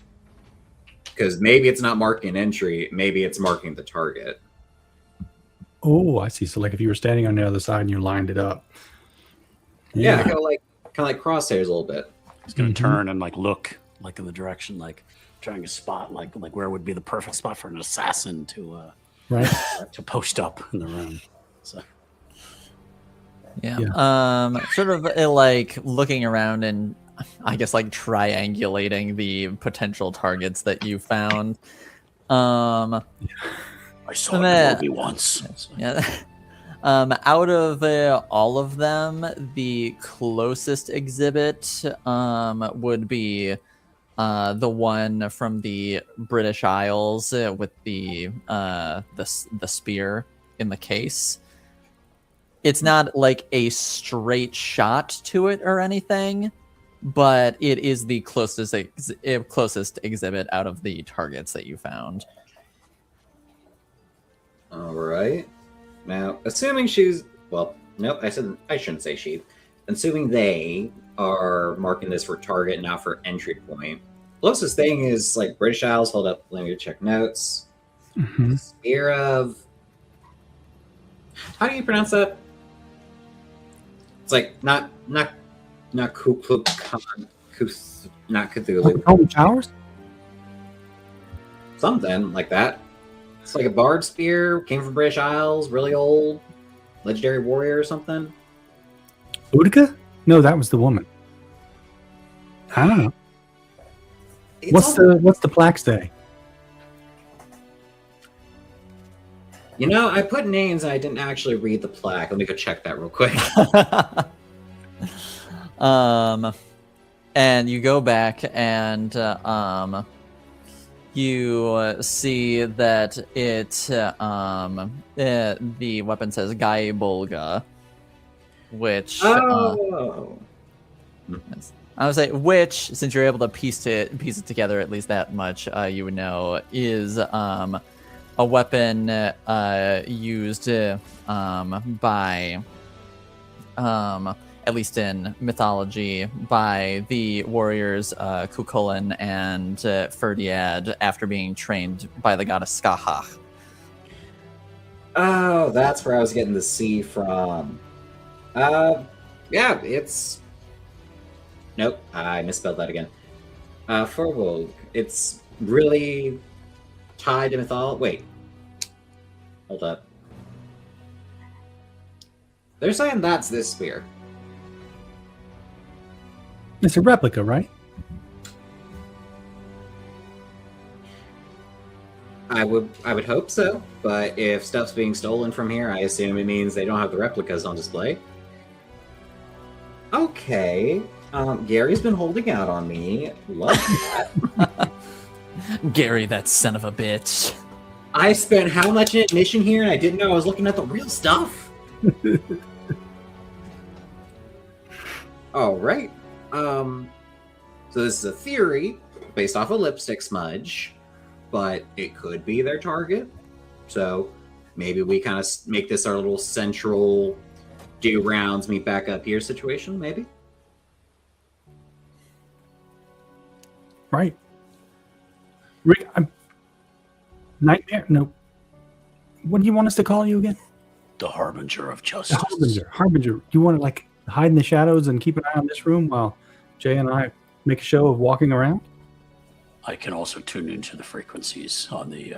Speaker 4: Because maybe it's not marking entry, maybe it's marking the target.
Speaker 3: Oh, I see. So, like, if you were standing on the other side and you lined it up.
Speaker 4: Yeah, kind of like crosshairs a little bit.
Speaker 2: He's going to turn and like look like in the direction, like trying to spot like where would be the perfect spot for an assassin to
Speaker 3: right
Speaker 2: to post up in the room. So
Speaker 1: sort of like looking around and I guess like triangulating the potential targets that you found.
Speaker 2: I saw it in a movie once.
Speaker 1: Yeah. Out of all of them, the closest exhibit would be the one from the British Isles with the spear in the case. It's not like a straight shot to it or anything, but it is the closest exhibit out of the targets that you found.
Speaker 4: All right. Now, assuming she's nope. I shouldn't say she. Assuming they are marking this for target, not for entry point. Closest thing is like British Isles. Hold up, let me check notes.
Speaker 3: Mm-hmm.
Speaker 4: Spear of. How do you pronounce that? It's like not Cthulhu.
Speaker 3: Holy Towers?
Speaker 4: Something like that. It's like a bard spear, came from British Isles, really old, legendary warrior or something.
Speaker 3: Boudica? No, that was the woman. I don't know. What's the plaque say?
Speaker 4: You know, I put names and I didn't actually read the plaque. Let me go check that real quick.
Speaker 1: And you go back and you see that the weapon says Gai Bolga, which I would say, which, since you're able to piece it together at least that much, you would know is a weapon used by at least in mythology, by the warriors Cuchulainn and Ferdiad after being trained by the goddess Skahach.
Speaker 4: Oh, that's where I was getting the C from. Yeah, it's... Nope, I misspelled that again. Forvolk, it's really tied to mythology. Wait. Hold up. They're saying that's this spear.
Speaker 3: It's a replica, right?
Speaker 4: I would hope so, but if stuff's being stolen from here, I assume it means they don't have the replicas on display. Okay. Gary's been holding out on me. Love that.
Speaker 1: Gary, that son of a bitch.
Speaker 4: I spent how much in admission here and I didn't know I was looking at the real stuff? All right. So this is a theory based off a lipstick smudge, but it could be their target. So maybe we kind of make this our little central do rounds, meet back up here situation, maybe?
Speaker 3: Right. Rick, Nightmare? No. What do you want us to call you again?
Speaker 2: The Harbinger of
Speaker 3: The
Speaker 2: Justice.
Speaker 3: Harbinger. Harbinger. You want to like hide in the shadows and keep an eye on this room while Jay and I make a show of walking around?
Speaker 2: I can also tune into the frequencies on the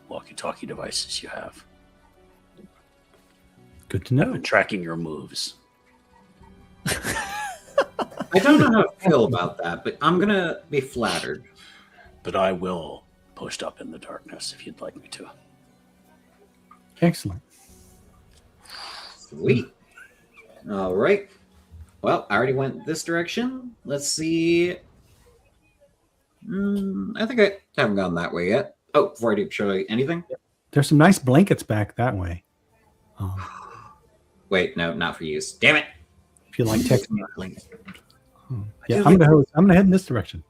Speaker 2: walkie-talkie devices you have.
Speaker 3: Good to know.
Speaker 2: I've been tracking your moves.
Speaker 4: I don't know how I feel about that, but I'm gonna be flattered.
Speaker 2: But I will post up in the darkness if you'd like me to.
Speaker 3: Excellent.
Speaker 4: Sweet. All right. Well, I already went this direction. Let's see. I think I haven't gone that way yet. Oh, before I do show you anything.
Speaker 3: There's some nice blankets back that way.
Speaker 4: Wait, no, not for use. Damn it.
Speaker 3: If you like texting. Yeah, I'm gonna head in this direction.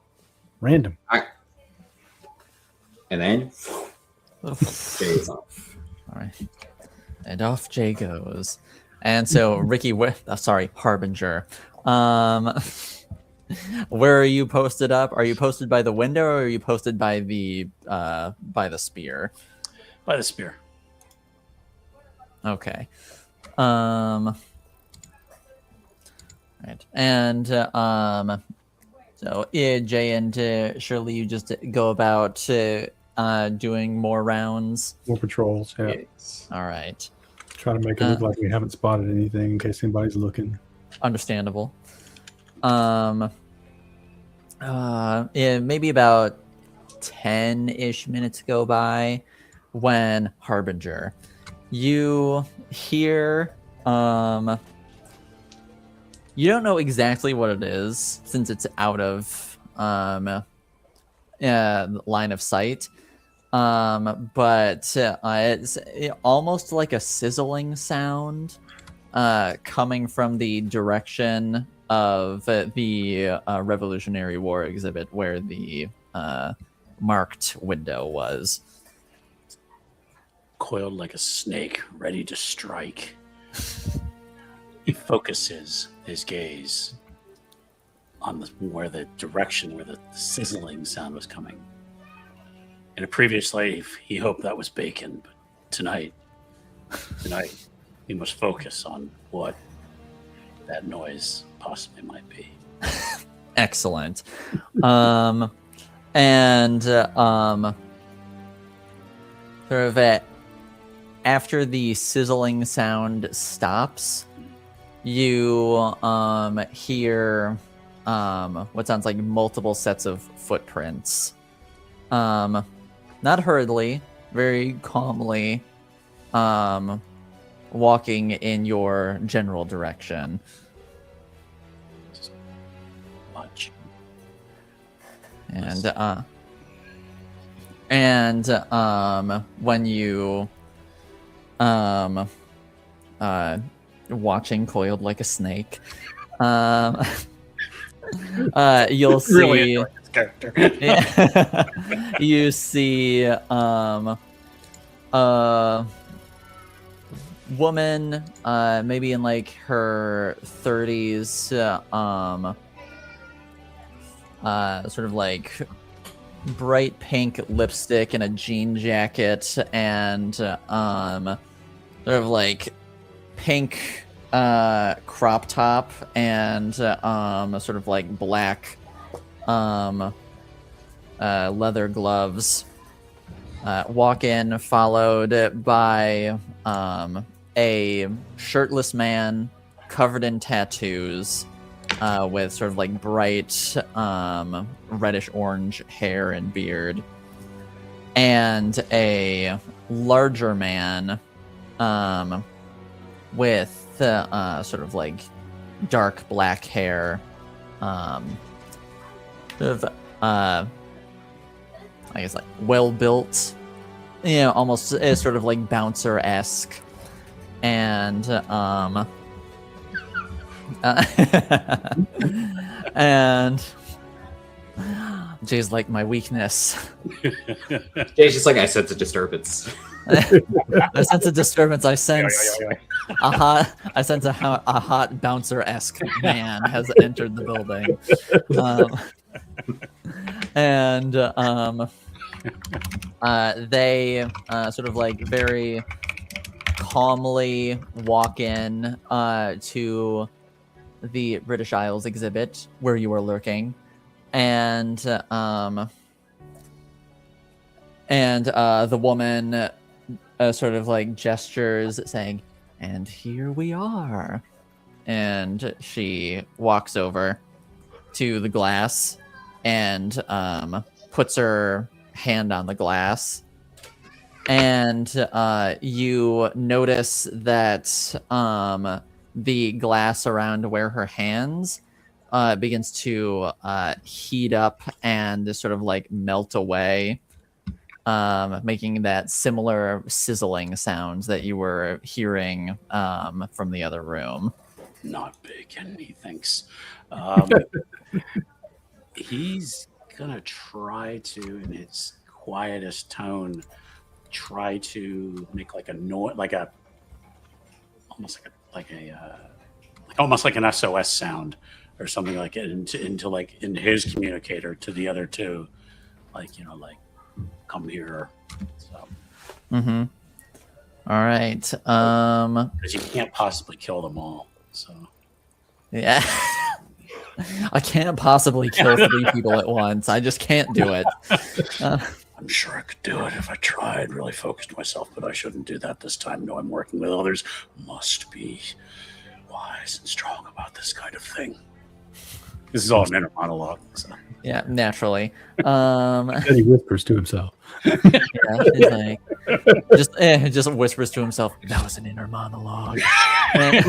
Speaker 3: Random.
Speaker 4: All right. And then Jay's off.
Speaker 1: All right. And off Jay goes. And so Ricky, Harbinger. Where are you posted up? Are you posted by the window or are you posted by the spear?
Speaker 2: By the spear.
Speaker 1: Okay. Right. And so Jay and Shirley, you just go about doing more rounds.
Speaker 3: More patrols. Yeah.
Speaker 4: Yes.
Speaker 1: All right.
Speaker 3: Try to make it look like we haven't spotted anything in case anybody's looking.
Speaker 1: Understandable. Maybe about 10-ish minutes go by when Harbinger, you hear, you don't know exactly what it is since it's out of line of sight. But it's almost like a sizzling sound coming from the direction of the Revolutionary War exhibit where the marked window was.
Speaker 2: Coiled like a snake, ready to strike. He focuses his gaze on where the direction where the sizzling sound was coming. In a previous life, he hoped that was bacon, but tonight, he must focus on what that noise possibly might be.
Speaker 1: Excellent. Sort of after the sizzling sound stops, you hear what sounds like multiple sets of footprints. Not hurriedly, very calmly, walking in your general direction.
Speaker 2: Much.
Speaker 1: And when you watching coiled like a snake, you'll see
Speaker 2: Really enjoy this character.
Speaker 1: you see a woman, maybe in like her 30s, sort of like bright pink lipstick and a jean jacket and sort of like pink crop top and sort of like black leather gloves. Walk in, followed by a shirtless man covered in tattoos, with sort of like bright reddish orange hair and beard, and a larger man with sort of like dark black hair, sort of I guess like well built, almost sort of like bouncer-esque, and and Jay's like, my weakness.
Speaker 4: Jay's just like, I sense a disturbance.
Speaker 1: I sense a disturbance. I sense a hot bouncer-esque man has entered the building. And they sort of like very calmly walk in to the British Isles exhibit where you were lurking, and the woman sort of like gestures, saying, "And here we are." And she walks over to the glass and puts her hand on the glass. And you notice that the glass around where her hands begins to heat up and sort of like melt away, making that similar sizzling sounds that you were hearing from the other room.
Speaker 2: Not big, and he thinks he's gonna try to, in his quietest tone, try to make like a noise, almost like an SOS sound or something like it into his communicator to the other two, like come here. So.
Speaker 1: Mm-hmm. All right.
Speaker 2: Because you can't possibly kill them all. So.
Speaker 1: Yeah. I can't possibly kill 3 people at once. I just can't do it.
Speaker 2: I'm sure I could do it if I tried, really focused myself, but I shouldn't do that this time. No, I'm working with others. Must be wise and strong about this kind of thing. This is all an inner monologue. So.
Speaker 1: Yeah, naturally.
Speaker 3: And he whispers to himself.
Speaker 1: Yeah, he's like, just whispers to himself, "That was an inner monologue." And,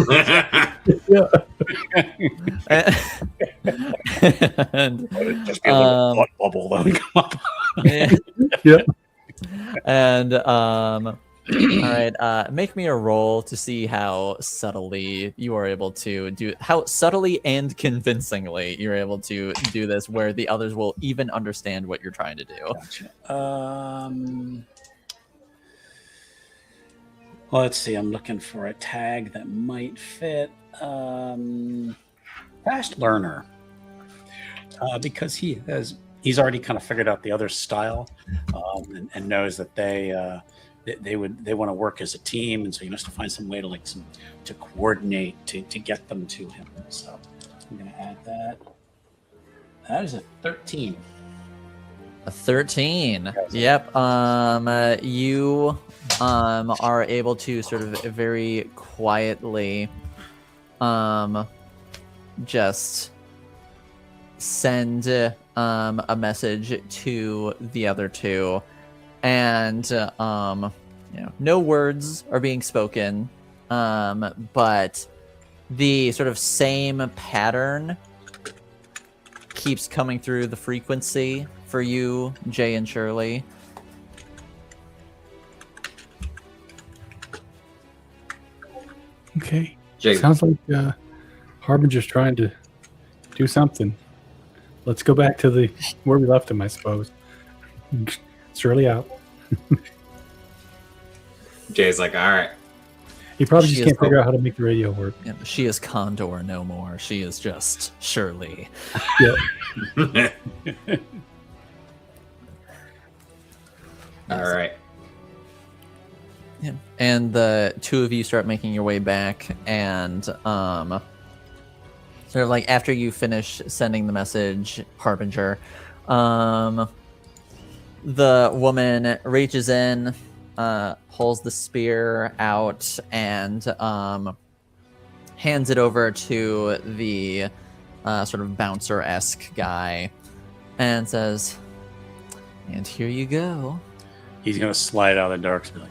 Speaker 2: just be a little thought bubble that would come up.
Speaker 3: Yeah.
Speaker 1: And all right, make me a roll to see how subtly you are able to how subtly and convincingly you're able to do this, where the others will even understand what you're trying to do.
Speaker 2: Gotcha. Well, let's see. I'm looking for a tag that might fit. Fast learner, because he's already kind of figured out the other style, and knows that they want to work as a team, and so he has to find some way to coordinate to get them to him. So I'm going to add that. That is a 13.
Speaker 1: A 13. Yep. You are able to sort of very quietly just send a message to the other two, and no words are being spoken, but the sort of same pattern keeps coming through the frequency for you, Jay and Shirley.
Speaker 3: Okay.
Speaker 4: Jay.
Speaker 3: Sounds like Harbinger's trying to do something. Let's go back to where we left him, I suppose. Shirley out.
Speaker 4: Jay's like, all right.
Speaker 3: He probably just can't figure out how to make the radio work.
Speaker 1: Yeah, she is Condor no more. She is just Shirley.
Speaker 3: Yeah.
Speaker 4: All right.
Speaker 1: Yeah. And the two of you start making your way back, and sort of like after you finish sending the message, Harbinger, the woman reaches in, pulls the spear out, and hands it over to the sort of bouncer-esque guy, and says, "And here you go."
Speaker 2: He's going to slide out of the dark and be like,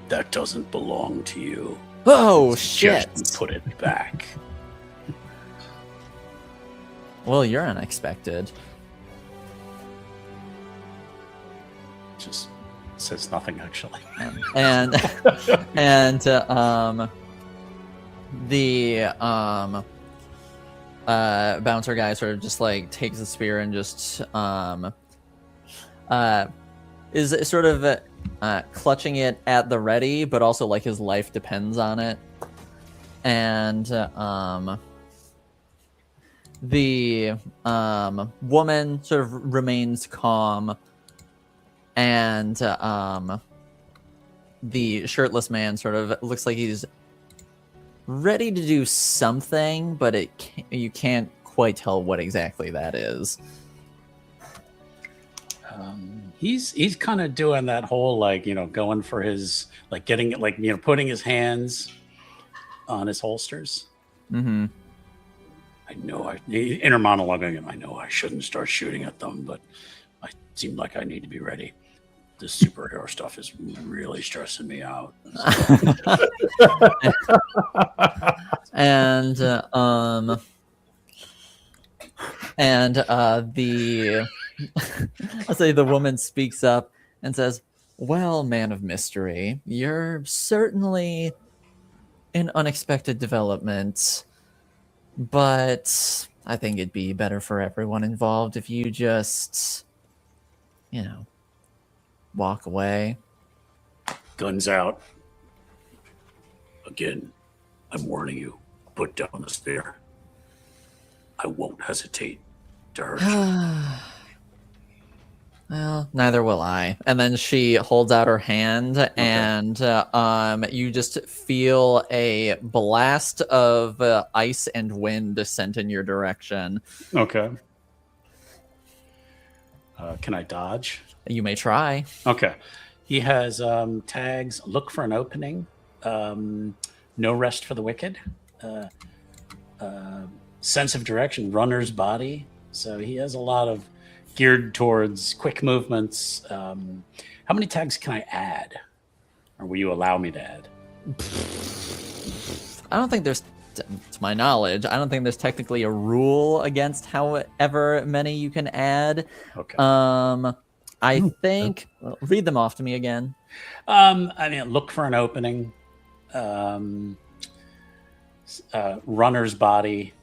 Speaker 2: "That doesn't belong to you."
Speaker 1: Oh, shit.
Speaker 2: Just put it back.
Speaker 1: Well, you're unexpected.
Speaker 2: Just says nothing, actually.
Speaker 1: And the bouncer guy sort of just like takes the spear and just is sort of clutching it at the ready, but also like his life depends on it. And the woman sort of remains calm, and the shirtless man sort of looks like he's ready to do something, but you can't quite tell what exactly that is.
Speaker 2: He's kind of doing that whole, like, going for his, like, getting, like, putting his hands on his holsters.
Speaker 1: Mm-hmm.
Speaker 2: Inner monologuing, I know I shouldn't start shooting at them, but I seem like I need to be ready. This superhero stuff is really stressing me out.
Speaker 1: And I'll say the woman speaks up and says, "Well, man of mystery, you're certainly an unexpected development, but I think it'd be better for everyone involved if you just, walk away."
Speaker 2: Guns out. Again, I'm warning you. Put down the spear. I won't hesitate to hurt you.
Speaker 1: Well, neither will I. And then she holds out her hand, and you just feel a blast of ice and wind descend in your direction.
Speaker 2: Okay. Can I dodge?
Speaker 1: You may try.
Speaker 2: Okay. He has tags, look for an opening, no rest for the wicked, sense of direction, runner's body. So he has a lot of geared towards quick movements. How many tags can I add? Or will you allow me to add?
Speaker 1: I don't think there's, to my knowledge, I don't think there's technically a rule against however many you can add.
Speaker 2: Okay.
Speaker 1: I think, read them off to me again.
Speaker 2: Look for an opening, runner's body,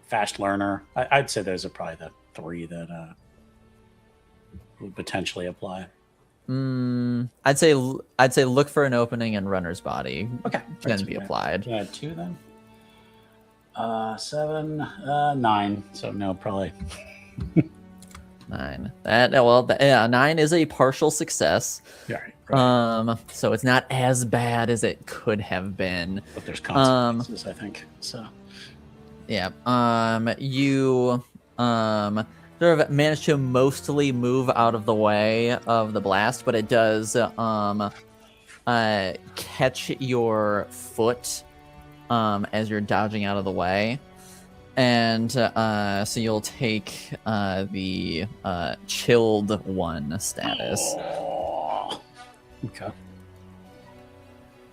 Speaker 2: fast learner. I'd say those are probably the three that would potentially apply.
Speaker 1: I'd say look for an opening and runner's body.
Speaker 2: Okay,
Speaker 1: can be applied.
Speaker 2: Can I add 2 then? 7, 9. So no, probably
Speaker 1: 9. 9 is a partial success.
Speaker 2: Yeah. Right.
Speaker 1: So it's not as bad as it could have been.
Speaker 2: But there's consequences, I think. So.
Speaker 1: Yeah. You sort of manage to mostly move out of the way of the blast, but it does catch your foot as you're dodging out of the way. And so you'll take the chilled 1 status.
Speaker 2: Oh, okay.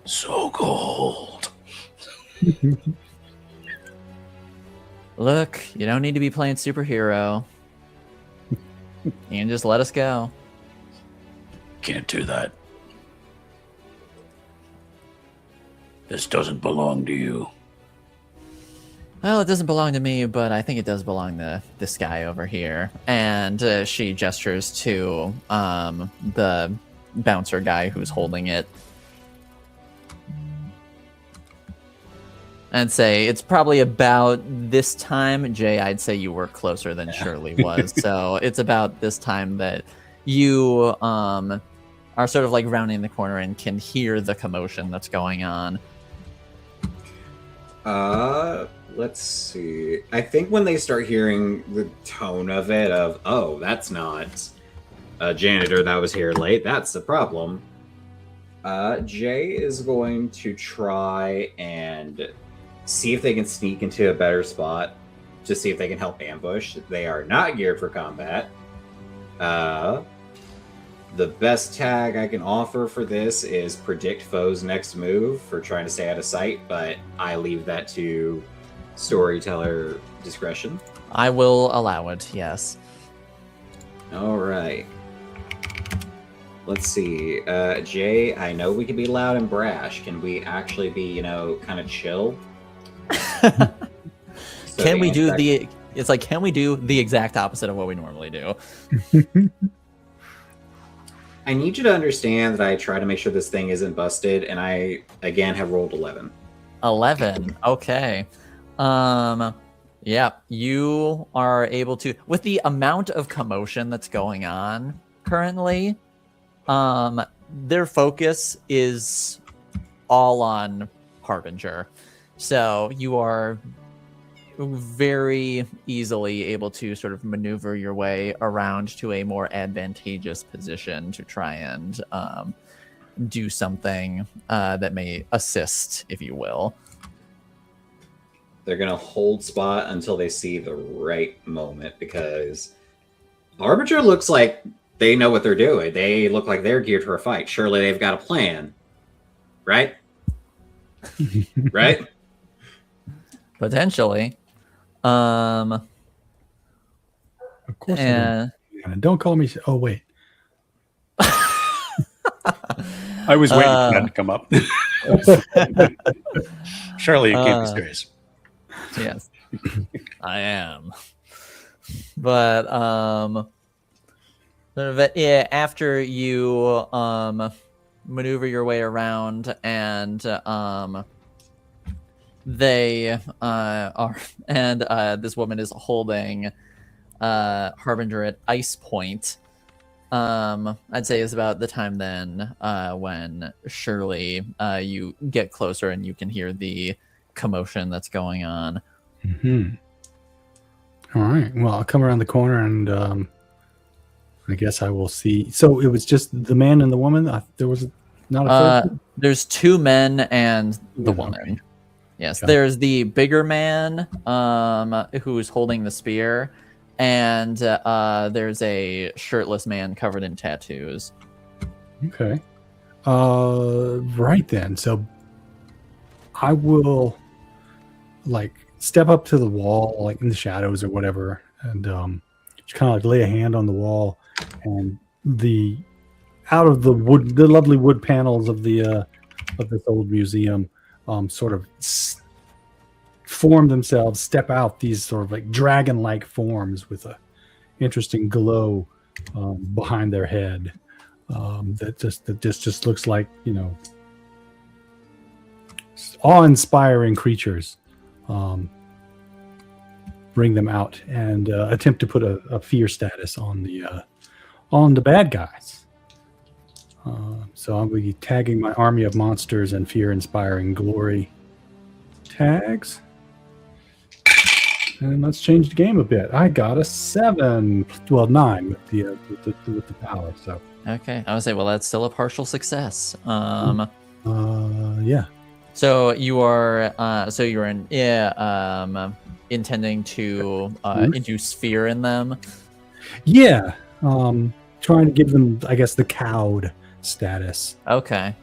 Speaker 2: So cold.
Speaker 1: Look, you don't need to be playing superhero. You can just let us go.
Speaker 2: Can't do that. This doesn't belong to you.
Speaker 1: Well, it doesn't belong to me, but I think it does belong to this guy over here. And she gestures to the bouncer guy who's holding it. And say, it's probably about this time. Jay, I'd say you were closer than Shirley was. So it's about this time that you are sort of like rounding the corner and can hear the commotion that's going on.
Speaker 4: Let's see. I think when they start hearing the tone of it, of, oh, that's not a janitor that was here late, that's the problem. Jay is going to try and see if they can sneak into a better spot to see if they can help ambush. They are not geared for combat. The best tag I can offer for this is predict foe's next move for trying to stay out of sight, but I leave that to storyteller discretion.
Speaker 1: I will allow it, yes.
Speaker 4: All right. Let's see. Jay, I know we can be loud and brash. Can we actually be, kind of chill?
Speaker 1: Can we do the exact opposite of what we normally do?
Speaker 4: I need you to understand that I try to make sure this thing isn't busted, and I, again, have rolled 11.
Speaker 1: 11. Okay. Yeah, you are able to, with the amount of commotion that's going on currently, their focus is all on Harbinger. So you are very easily able to sort of maneuver your way around to a more advantageous position to try and do something that may assist, if you will.
Speaker 4: They're going to hold spot until they see the right moment, because Harbinger looks like they know what they're doing. They look like they're geared for a fight. Surely they've got a plan, right? Right?
Speaker 1: Potentially.
Speaker 3: Of course.
Speaker 1: And
Speaker 3: Don't call me. Oh wait.
Speaker 2: I was waiting for that to come up. Surely you can't be serious.
Speaker 1: yes, I am. But yeah, after you maneuver your way around, and they are, and this woman is holding Harbinger at ice point. I'd say it's about the time then when Shirley, you get closer and you can hear the commotion that's going on.
Speaker 3: Mm-hmm. All right. Well, I'll come around the corner and I guess I will see. So it was just the man and the woman? There was not a third?
Speaker 1: There's two men and the
Speaker 3: Yeah,
Speaker 1: woman.
Speaker 3: okay.
Speaker 1: Yes,
Speaker 3: Got it.
Speaker 1: there's the bigger man who's holding the spear, and there's a shirtless man covered in tattoos.
Speaker 3: Okay. Right then. So I will step up to the wall, like in the shadows or whatever, and just kind of like lay a hand on the wall, and out of the wood, the lovely wood panels of the of this old museum, sort of form themselves, step out these sort of like dragon-like forms with a interesting glow behind their head. That just looks like, awe-inspiring creatures. Bring them out and attempt to put a fear status on the bad guys. So I'll be tagging my army of monsters and fear-inspiring glory tags. And let's change the game a bit. I got a 7, well 9 with the power. So
Speaker 1: Okay, I would say, well, that's still a partial success.
Speaker 3: yeah.
Speaker 1: So you are, intending to induce fear in them.
Speaker 3: Yeah. Trying to give them, I guess, the cowed status.
Speaker 1: Okay.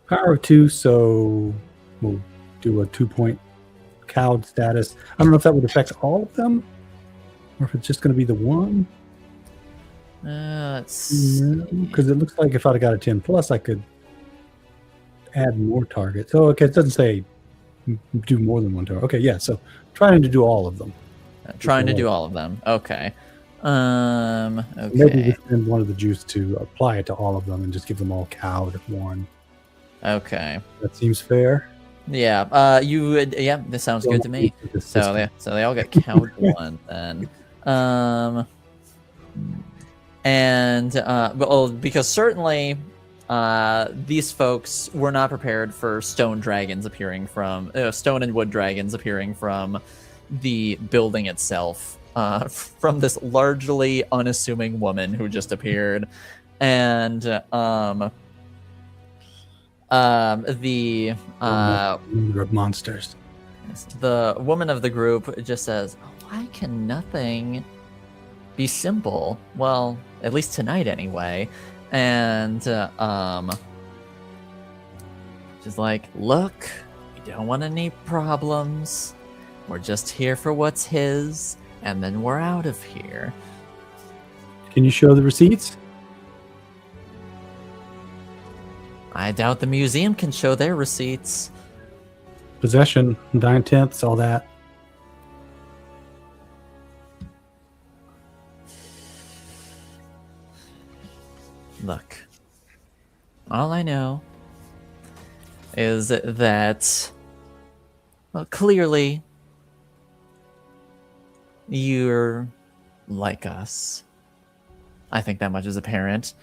Speaker 3: Power of 2, so we'll do a 2-point cowed status. I don't know if that would affect all of them, or if it's just going to be the one. Because it looks like if I'd have got a 10 plus, I could add more targets. Oh, okay. It doesn't say do more than one target. Okay, yeah. So trying to do all of them.
Speaker 1: Trying to do all of them. Okay. Okay.
Speaker 3: Maybe we spend one of the juice to apply it to all of them and just give them all cowed one.
Speaker 1: Okay.
Speaker 3: That seems fair.
Speaker 1: Yeah. This sounds good to me. So they all get cowed one then. Because certainly these folks were not prepared for stone and wood dragons appearing from the building itself, from this largely unassuming woman who just appeared, and the
Speaker 3: monsters.
Speaker 1: The woman of the group just says, "Why can nothing be simple? Well, at least tonight anyway." And she's like, "Look, we don't want any problems. We're just here for what's his, and then we're out of here."
Speaker 3: Can you show the receipts?
Speaker 1: I doubt the museum can show their receipts.
Speaker 3: Possession, 9/10, all that.
Speaker 1: Look, all I know is that Well, clearly, you're like us. I think that much is apparent.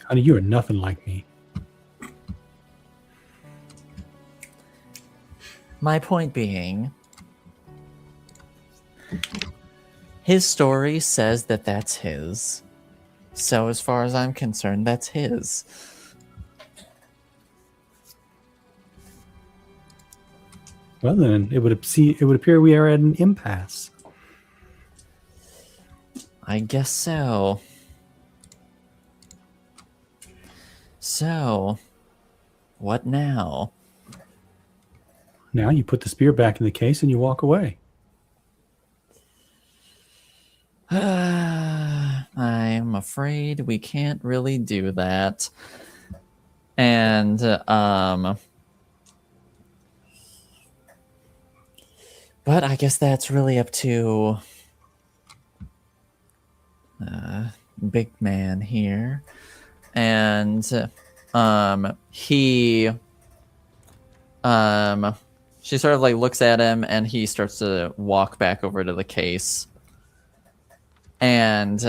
Speaker 3: Honey, you are nothing like me.
Speaker 1: My point being, his story says that that's his. So as far as I'm concerned, that's his.
Speaker 3: Well, then it would appear we are at an impasse.
Speaker 1: I guess so. So, what now?
Speaker 3: Now you put the spear back in the case and you walk away.
Speaker 1: I'm afraid we can't really do that. And, but I guess that's really up to big man here. And he she sort of like looks at him, and he starts to walk back over to the case. And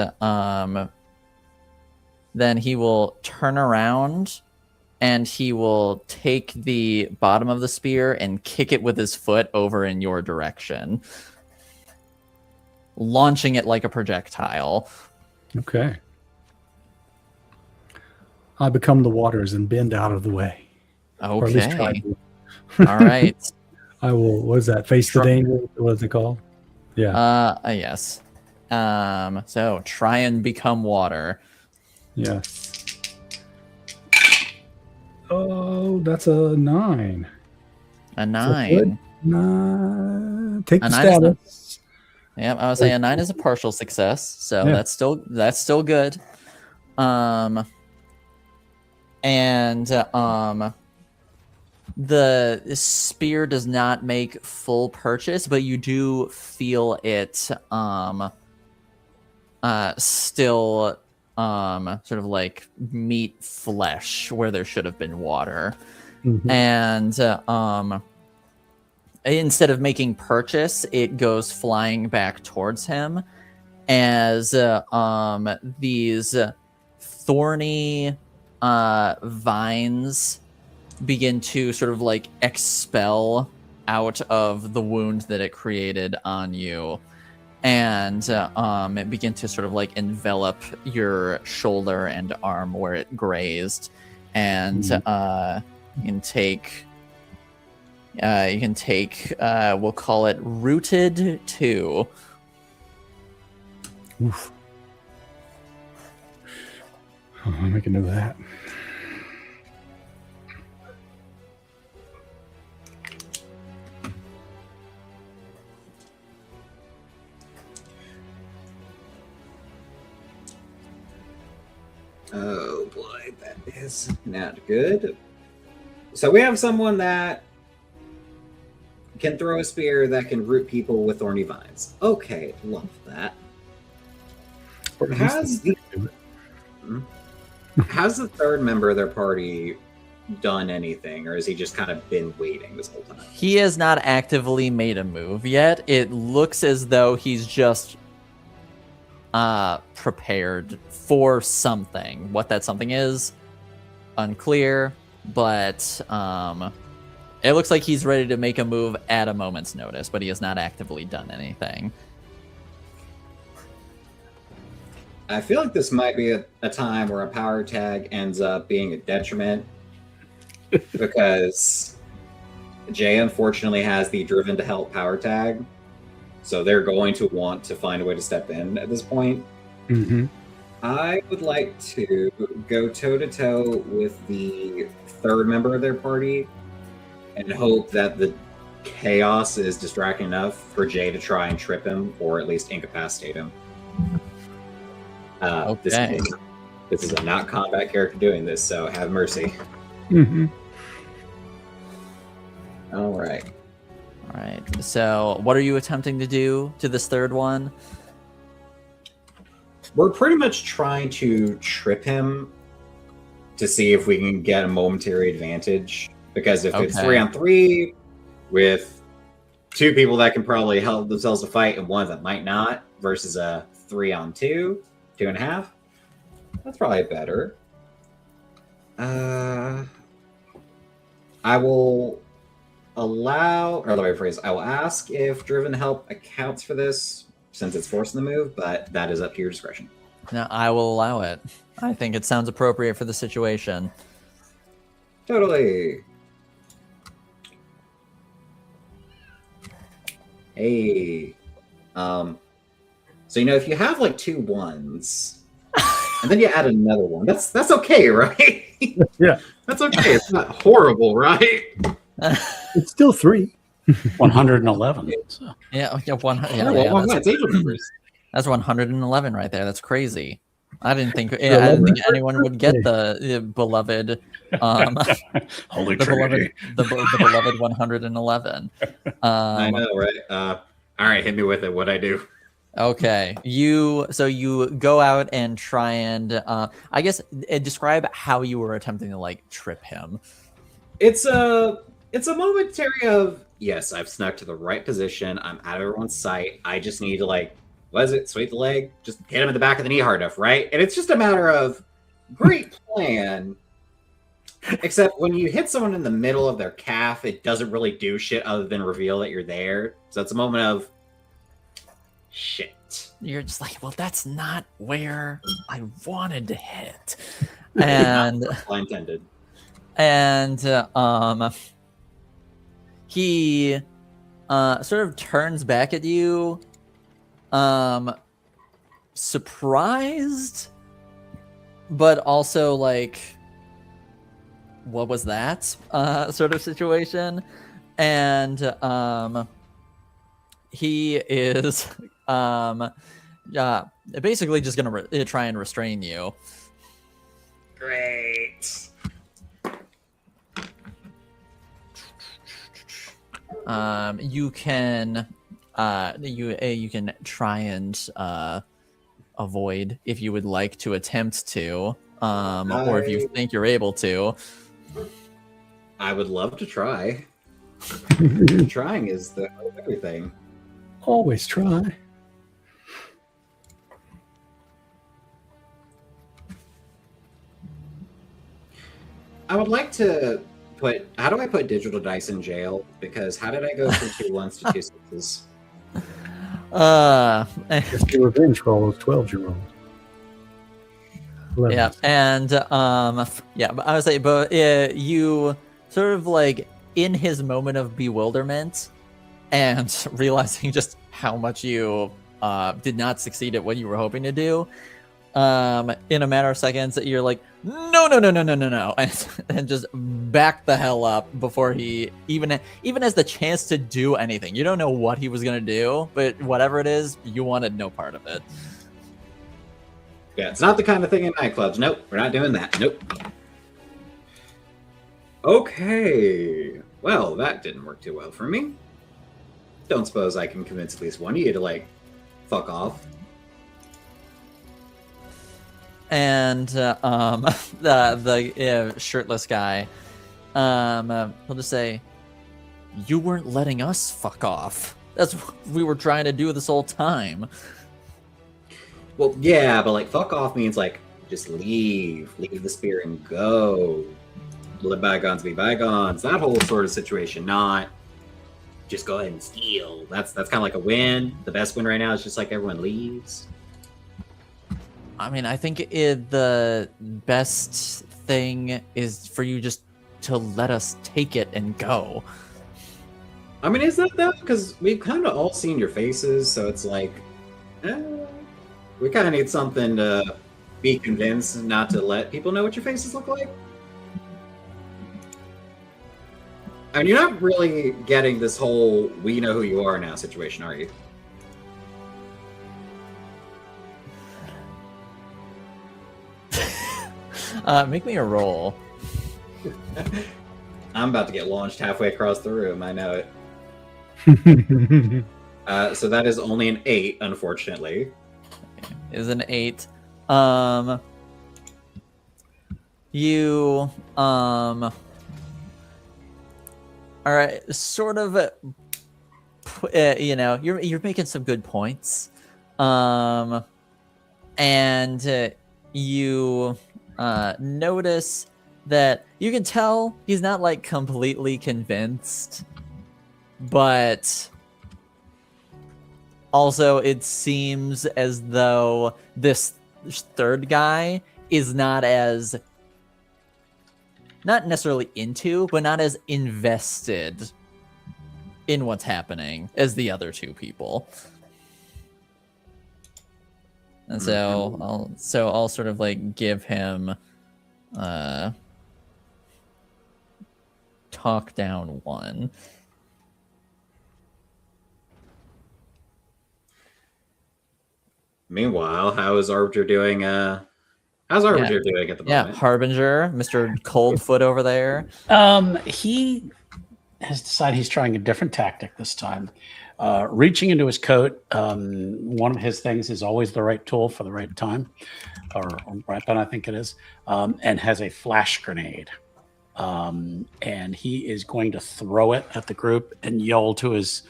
Speaker 1: then he will turn around, and he will take the bottom of the spear and kick it with his foot over in your direction, launching it like a projectile.
Speaker 3: Okay. I become the waters and bend out of the way. Or at least try
Speaker 1: Okay.
Speaker 3: to.
Speaker 1: All right.
Speaker 3: I will, what is that? Face the danger? What is it called? Yeah.
Speaker 1: Yes. So try and become water.
Speaker 3: Yes. Oh, that's a 9.
Speaker 1: A
Speaker 3: So
Speaker 1: 9.
Speaker 3: good. 9. Take
Speaker 1: A
Speaker 3: the
Speaker 1: 9 is
Speaker 3: status.
Speaker 1: Yep, I would say a 9 is a partial success, so
Speaker 3: Yeah.
Speaker 1: that's still good. The spear does not make full purchase, but you do feel it still sort of like meet flesh where there should have been water.
Speaker 3: Mhm.
Speaker 1: And instead of making purchase, it goes flying back towards him as these thorny vines begin to sort of like expel out of the wound that it created on you, and it begin to sort of like envelop your shoulder and arm where it grazed, and you can take we'll call it rooted 2.
Speaker 3: Oof. Oh, I'm making note of that.
Speaker 4: Oh boy, that is not good. So we have someone that can throw a spear that can root people with thorny vines. Okay, love that.
Speaker 3: Or at least
Speaker 4: Has
Speaker 3: the-
Speaker 4: Has the third member of their party done anything, or has he just kind of been waiting this whole time?
Speaker 1: He has not actively made a move yet. It looks as though he's just prepared for something. What that something is, unclear, but it looks like he's ready to make a move at a moment's notice, but he has not actively done anything.
Speaker 4: I feel like this might be a time where a power tag ends up being a detriment because Jay unfortunately has the driven to help power tag, so they're going to want to find a way to step in at this point.
Speaker 3: Mhm.
Speaker 4: I would like to go toe-to-toe with the third member of their party and hope that the chaos is distracting enough for Jay to try and trip him or at least incapacitate him.
Speaker 1: Okay.
Speaker 4: This is a not combat character doing this, so have mercy.
Speaker 3: Mhm.
Speaker 4: All right.
Speaker 1: All right. So, what are you attempting to do to this third one?
Speaker 4: We're pretty much trying to trip him to see if we can get a momentary advantage. Because if it's
Speaker 1: Okay.
Speaker 4: 3-on-3, with 2 people that can probably help themselves to fight and 1 that might not, versus a 3-on-2, 2.5. That's probably better. I will allow, or the way to phrase, I will ask if driven help accounts for this, since it's forcing the move, but that is up to your discretion.
Speaker 1: No, I will allow it. I think it sounds appropriate for the situation.
Speaker 4: Totally. Hey. So if you have like 2 1s, and then you add another one, that's okay, right?
Speaker 3: Yeah.
Speaker 4: That's okay. It's not horrible, right?
Speaker 3: It's still 3.
Speaker 2: 111. So.
Speaker 1: Yeah,
Speaker 4: That's angel numbers.
Speaker 1: That's 111 right there. That's crazy. I didn't think anyone would get the beloved,
Speaker 2: Holy
Speaker 1: the
Speaker 2: Trinity.
Speaker 1: beloved 111.
Speaker 4: I know, right? All right, hit me with it. What'd I do?
Speaker 1: Okay, you go out and try and I guess describe how you were attempting to like trip him.
Speaker 4: It's a momentary of, yes, I've snuck to the right position. I'm out of everyone's sight. I just need to sweep the leg, just hit him in the back of the knee hard enough, right? And it's just a matter of great plan. Except when you hit someone in the middle of their calf, it doesn't really do shit other than reveal that you're there. So it's a moment of shit.
Speaker 1: You're just like, well, that's not where I wanted to hit. And
Speaker 4: Well intended.
Speaker 1: And he sort of turns back at you, surprised, but also like, what was that sort of situation? And he is basically just gonna try and restrain you.
Speaker 4: Great.
Speaker 1: You can you can try and avoid if you would like to attempt to, or if you think you're able to.
Speaker 4: I would love to try. Trying is the everything.
Speaker 3: Always try.
Speaker 4: I would like to how do I put digital dice in jail? Because how did I go from 2 1s to 2 6s?
Speaker 3: It's your revenge for all those 12 you rolled.
Speaker 1: Yeah, and but I would say, but you sort of like in his moment of bewilderment and realizing just how much you did not succeed at what you were hoping to do, in a matter of seconds, you're like, no, and just back the hell up before he even has the chance to do anything. You don't know what he was gonna do, but whatever it is, you wanted no part of it.
Speaker 4: Yeah, it's not the kind of thing in nightclubs. Nope, we're not doing that. Nope. Okay. Well, that didn't work too well for me. Don't suppose I can convince at least one of you to, fuck off.
Speaker 1: And the shirtless guy, he'll just say, "You weren't letting us fuck off. That's what we were trying to do this whole time."
Speaker 4: Well, yeah, but fuck off means just leave the spear and go. Let bygones be bygones. That whole sort of situation, not just go ahead and steal. That's kind of like a win. The best win right now is just everyone leaves.
Speaker 1: I mean, I think the best thing is for you just to let us take it and go.
Speaker 4: I mean, is that though? Because we've kind of all seen your faces, so it's we kind of need something to be convinced not to let people know what your faces look like. I mean, you're not really getting this whole "we know who you are now" situation, are you?
Speaker 1: Make me a roll.
Speaker 4: I'm about to get launched halfway across the room. I know it. So that is only an 8, unfortunately.
Speaker 1: Is an 8. You all right, sort of, you're making some good points, and you notice that you can tell he's not like completely convinced, but also it seems as though this third guy is not necessarily into, but not as invested in what's happening as the other two people. And so I'll sort of like give him talk down 1.
Speaker 4: Meanwhile, how is Arbiter doing? How's Arbiter doing at the moment?
Speaker 1: Yeah, Harbinger, Mr. Coldfoot over there.
Speaker 2: He has decided he's trying a different tactic this time. Reaching into his coat, one of his things is always the right tool for the right time, or weapon, I think it is, and has a flash grenade. And he is going to throw it at the group and yell to his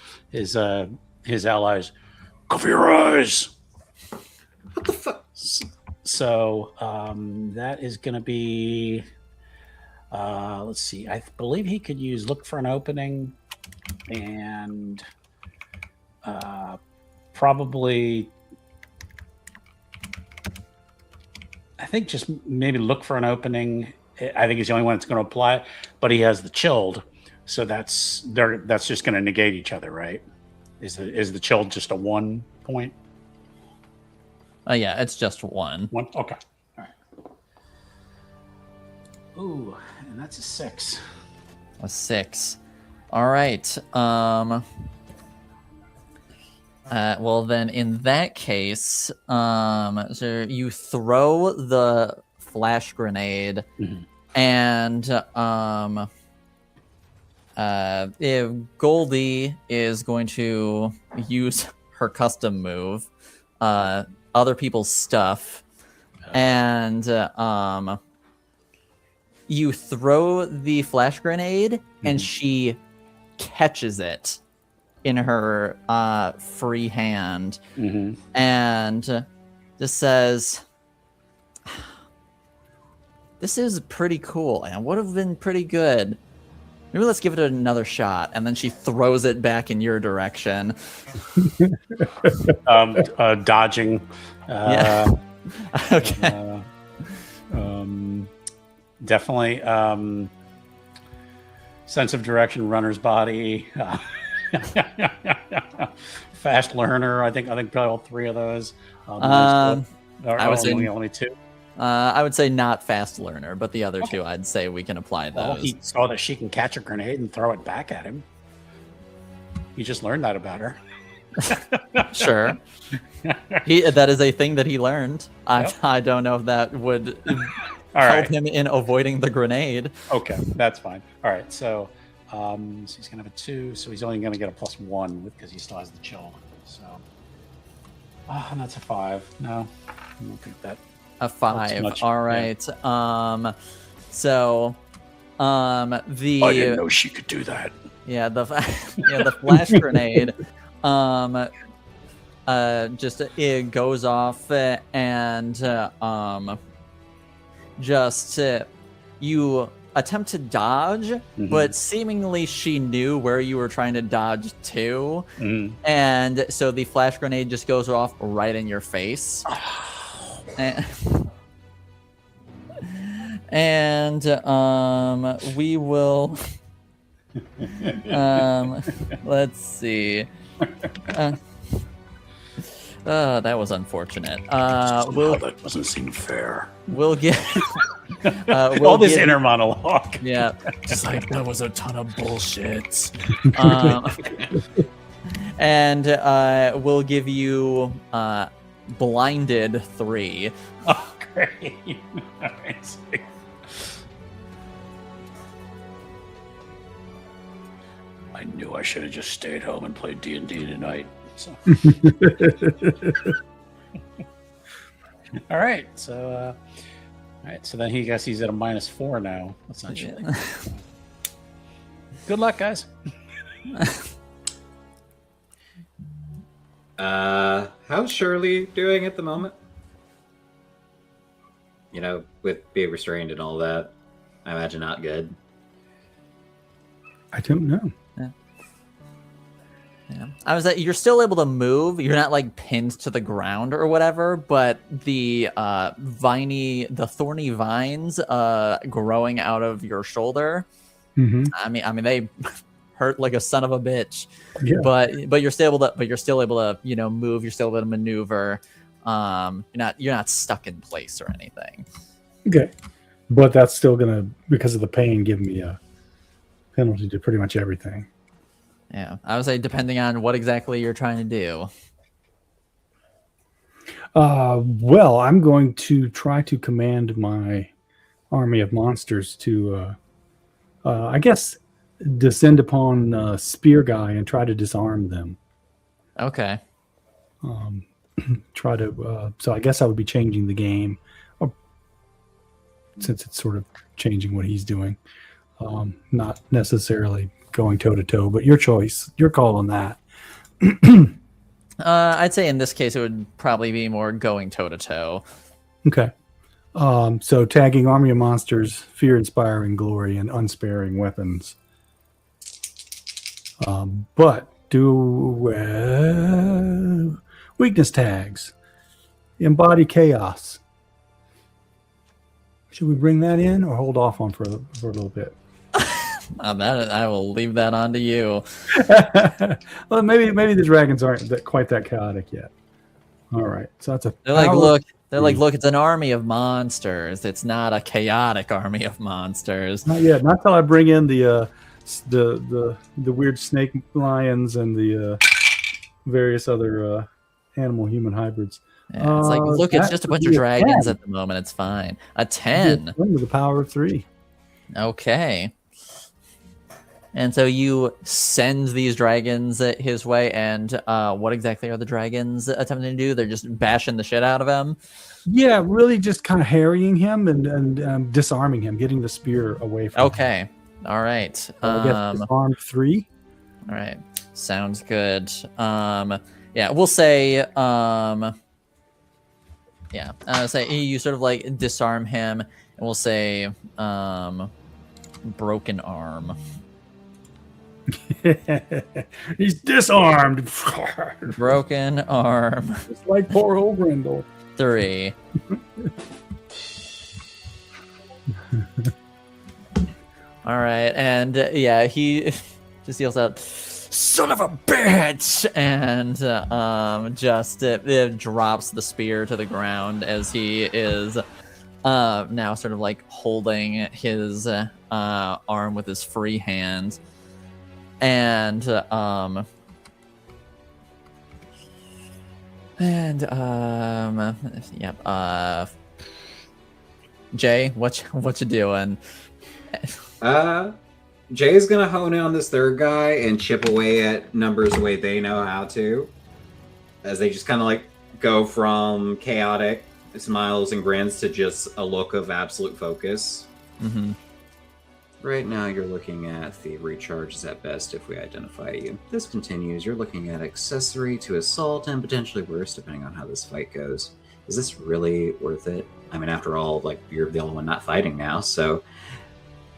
Speaker 2: allies, "Cover your eyes!"
Speaker 4: What the fuck?
Speaker 2: So that is going to be, let's see, I believe he could use look for an opening and probably, I think just maybe look for an opening. I think he's the only one that's going to apply it, but he has the chilled. So that's just going to negate each other, right? Is the chilled just a 1 point?
Speaker 1: Yeah, it's just 1.
Speaker 2: 1? Okay. All right. Ooh, and that's a 6.
Speaker 1: A 6. All right. Well, then in that case, so you throw the flash grenade, and if Goldie is going to use her custom move, other people's stuff, and you throw the flash grenade, and she catches it in her free hand, and just says, "This is pretty cool, and would have been pretty good. Maybe let's give it another shot." And then she throws it back in your direction.
Speaker 2: Dodging.
Speaker 1: Yeah. Okay.
Speaker 2: Definitely. Sense of direction, runner's body. Fast learner. I think probably all 3 of those.
Speaker 1: I would say
Speaker 2: only 2.
Speaker 1: I would say not fast learner, but the other 2, I'd say we can apply those.
Speaker 2: Well, he saw that she can catch a grenade and throw it back at him. He just learned that about her.
Speaker 1: Sure. That is a thing that he learned. I don't know if that would help him in avoiding the grenade.
Speaker 2: Okay, that's fine. All right, so he's going to have a 2, so he's only going to get a +1 because he still has the chill. So, and that's a 5. No, I don't think that.
Speaker 1: A 5. All right.
Speaker 2: Yeah.
Speaker 1: So,
Speaker 2: I didn't know she could do that.
Speaker 1: Yeah, the flash grenade, just it goes off and just you attempt to dodge, but seemingly she knew where you were trying to dodge to, and so the flash grenade just goes off right in your face. And we will let's see. That was unfortunate.
Speaker 2: That doesn't seem fair.
Speaker 1: We'll get
Speaker 2: all this inner monologue.
Speaker 1: Yeah, just like that was a ton of bullshit. And we'll give you blinded 3.
Speaker 2: Oh, great! I knew I should have just stayed home and played D&D tonight. So. All right, so so then he's at a -4 now, essentially. Good luck, guys.
Speaker 4: How's Shirley doing at the moment? You know, with being restrained and all that. I imagine not good.
Speaker 3: I don't know.
Speaker 1: Yeah. I was you're still able to move. You're not like pinned to the ground or whatever, but the thorny vines growing out of your shoulder.
Speaker 3: Mm-hmm.
Speaker 1: I mean they hurt like a son of a bitch.
Speaker 3: Yeah.
Speaker 1: But you're still able to move. You're still able to maneuver. You're not stuck in place or anything.
Speaker 3: Okay, but that's still gonna, because of the pain, give me a penalty to pretty much everything.
Speaker 1: Yeah, I would say depending on what exactly you're trying to do.
Speaker 3: Well, I'm going to try to command my army of monsters to, I guess, descend upon Spear Guy and try to disarm them.
Speaker 1: Okay.
Speaker 3: Try to. So I guess I would be changing the game, since it's sort of changing what he's doing. Not necessarily going toe to toe, but your choice, your call on that.
Speaker 1: I'd say in this case it would probably be more going toe to toe.
Speaker 3: Okay. So tagging army of monsters, fear-inspiring glory, and unsparing weapons. But do weakness tags, embody chaos. Should we bring that in or hold off on for a little bit?
Speaker 1: That I will leave that on to you.
Speaker 3: Well, maybe the dragons aren't quite that chaotic yet. All right, so that's a.
Speaker 1: They're like, look, it's an army of monsters. It's not a chaotic army of monsters.
Speaker 3: Not yet. Not till I bring in the weird snake lions and the various other animal human hybrids.
Speaker 1: Yeah, it's like, look, it's just a bunch of dragons at the moment. It's fine. A 10
Speaker 3: with the power of 3.
Speaker 1: Okay. And so you send these dragons his way, and what exactly are the dragons attempting to do? They're just bashing the shit out of him?
Speaker 3: Yeah, really just kind of harrying him and disarming him, getting the spear away from him.
Speaker 1: Okay. All right.
Speaker 3: I guess disarmed 3.
Speaker 1: All right. Sounds good. Yeah, we'll say... yeah, say you sort of like disarm him, and we'll say broken arm.
Speaker 3: He's disarmed.
Speaker 1: Broken arm.
Speaker 3: It's like poor old Grendel.
Speaker 1: 3. All right, and yeah, he just yells out, "Son of a bitch!" and just drops the spear to the ground as he is now sort of like holding his arm with his free hand. And Jay, what you doing?
Speaker 4: Jay's gonna hone in on this third guy and chip away at numbers the way they know how to, as they just kind of like go from chaotic smiles and grins to just a look of absolute focus.
Speaker 1: Mm-hmm.
Speaker 4: Right now, you're looking at thievery charges at best if we identify you. This continues, you're looking at accessory to assault and potentially worse depending on how this fight goes. Is this really worth it? I mean, after all, like, you're the only one not fighting now, so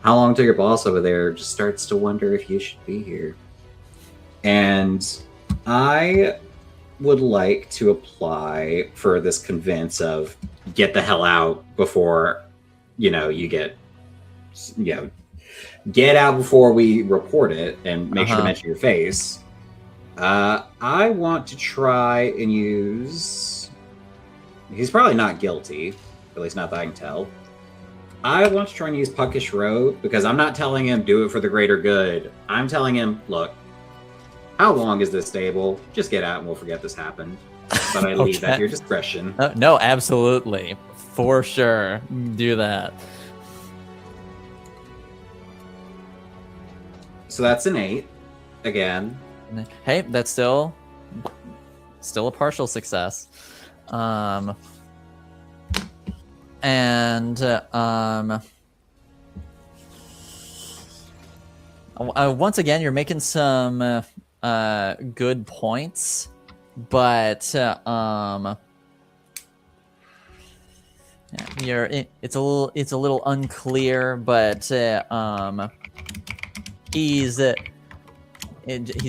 Speaker 4: how long till your boss over there just starts to wonder if you should be here? And I would like to apply for this convince of get the hell out before, you get, get out before we report it and make sure to mention your face. I want to try and use... He's probably not guilty, at least not that I can tell. I want to try and use Puckish Road because I'm not telling him do it for the greater good. I'm telling him, look, how long is this stable? Just get out and we'll forget this happened. But I leave that to your discretion.
Speaker 1: No, absolutely. For sure. Do that.
Speaker 4: So that's an 8 again.
Speaker 1: Hey, that's still a partial success. Once again, you're making some good points, but it's a little unclear. But he's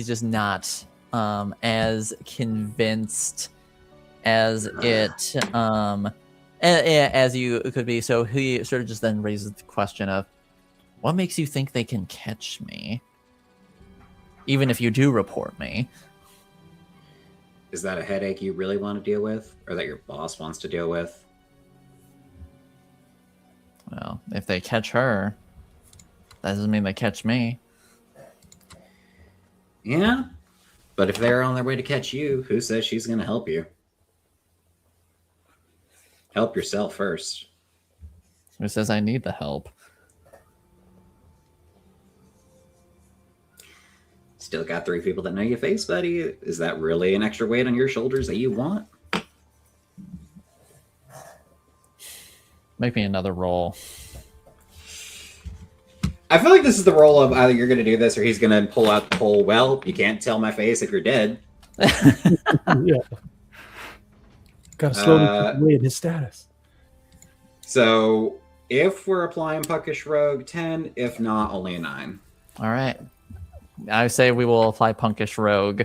Speaker 1: just not as convinced as as you could be. So he sort of just then raises the question of, what makes you think they can catch me, even if you do report me?
Speaker 4: Is that a headache you really want to deal with, or that your boss wants to deal with?
Speaker 1: Well, if they catch her, that doesn't mean they catch me.
Speaker 4: Yeah, but if they're on their way to catch you, who says she's going to help you? Help yourself first.
Speaker 1: Who says I need the help?
Speaker 4: Still got 3 people that know your face, buddy. Is that really an extra weight on your shoulders that you want?
Speaker 1: Make me another roll.
Speaker 4: I feel like this is the role of either you're going to do this or he's going to pull out the whole, well, you can't tell my face if you're dead.
Speaker 3: Yeah. Got to slowly chip away at his status.
Speaker 4: So if we're applying Puckish Rogue, 10. If not, only a 9.
Speaker 1: All right. I say we will apply Punkish Rogue,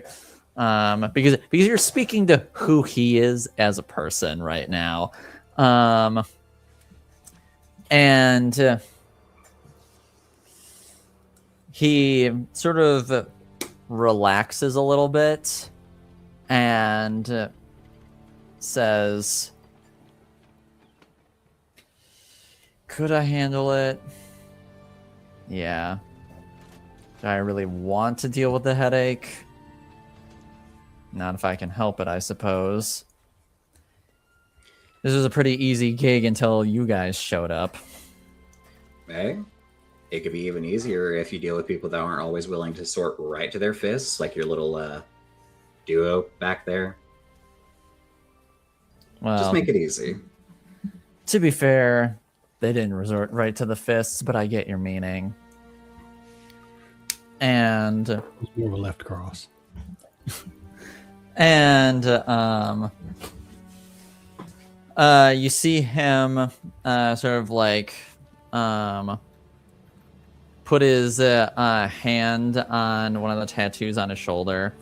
Speaker 1: because you're speaking to who he is as a person right now, and he sort of relaxes a little bit and says, "Could I handle it? Yeah. Do I really want to deal with the headache? Not if I can help it, I suppose. This was a pretty easy gig until you guys showed up."
Speaker 4: Hey, it could be even easier if you deal with people that aren't always willing to sort right to their fists, like your little duo back there.
Speaker 1: Well,
Speaker 4: just make it easy.
Speaker 1: To be fair, they didn't resort right to the fists, but I get your meaning. And
Speaker 3: It was more of a left cross.
Speaker 1: And you see him sort of like put his hand on one of the tattoos on his shoulder,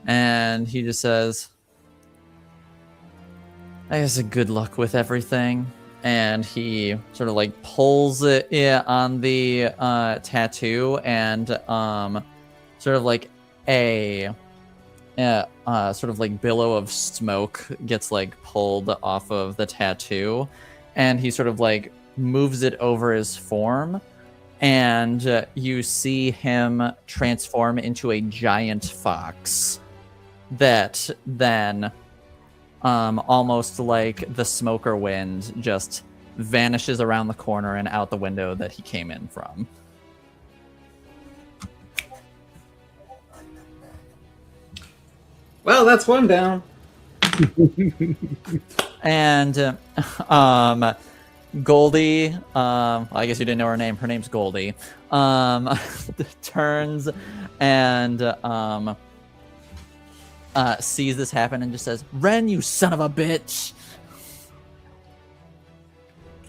Speaker 1: and he just says, "I guess good luck with everything." And he sort of like pulls it on the tattoo, and sort of like a sort of like billow of smoke gets like pulled off of the tattoo, and he sort of like moves it over his form, and you see him transform into a giant fox that then almost like the smoker wind just vanishes around the corner and out the window that he came in from.
Speaker 4: Well, that's one down.
Speaker 1: And Goldie, I guess you didn't know her name. Her name's Goldie. Turns and sees this happen and just says, "Ren, you son of a bitch!"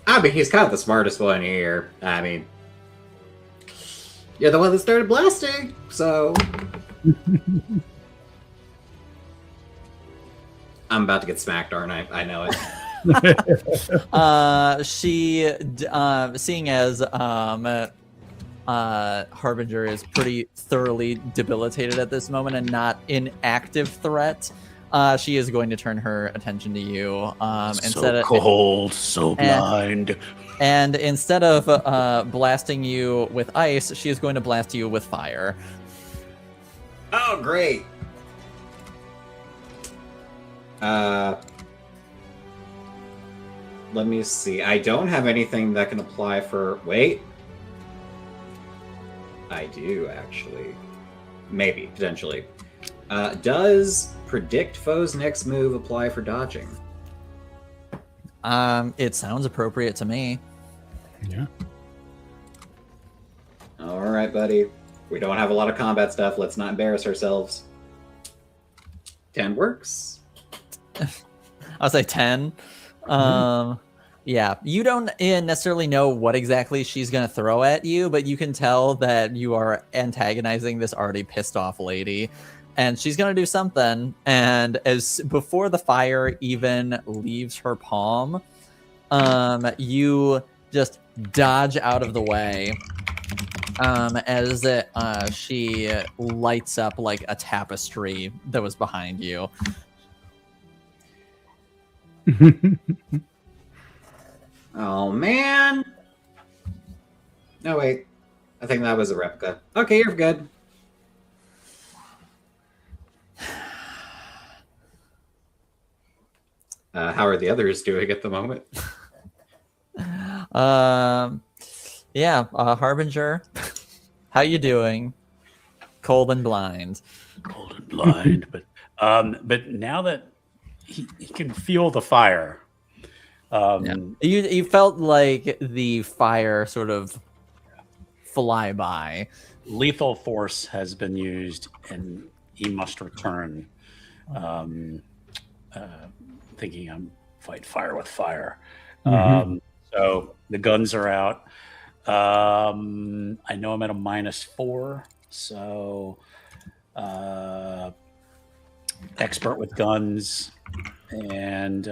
Speaker 4: I mean, he's kind of the smartest one here. I mean, you're the one that started blasting, so... I'm about to get smacked, aren't I? I know it.
Speaker 1: She, seeing as Harbinger is pretty thoroughly debilitated at this moment and not in active threat, she is going to turn her attention to you.
Speaker 2: So cold, so blind.
Speaker 1: And instead of blasting you with ice, she is going to blast you with fire.
Speaker 4: Oh, great. Let me see. I don't have anything that can apply for... Wait. I do, actually. Maybe, potentially. Does predict foe's next move apply for dodging?
Speaker 1: It sounds appropriate to me.
Speaker 3: Yeah.
Speaker 4: All right, buddy. We don't have a lot of combat stuff. Let's not embarrass ourselves. 10 works.
Speaker 1: I'll say 10. Yeah, you don't necessarily know what exactly she's going to throw at you, but you can tell that you are antagonizing this already pissed off lady, and she's going to do something. And as before the fire even leaves her palm, you just dodge out of the way as she lights up like a tapestry that was behind you.
Speaker 4: Oh, man. No, wait. I think that was a replica. Okay, you're good. How are the others doing at the moment?
Speaker 1: Yeah, Harbinger. How you doing? Cold and blind.
Speaker 2: Cold and blind, but now that he can feel the fire.
Speaker 1: You felt like the fire sort of fly by.
Speaker 2: Lethal force has been used, and he must return. Thinking I'm fight fire with fire. So the guns are out. I know I'm at a -4, so expert with guns and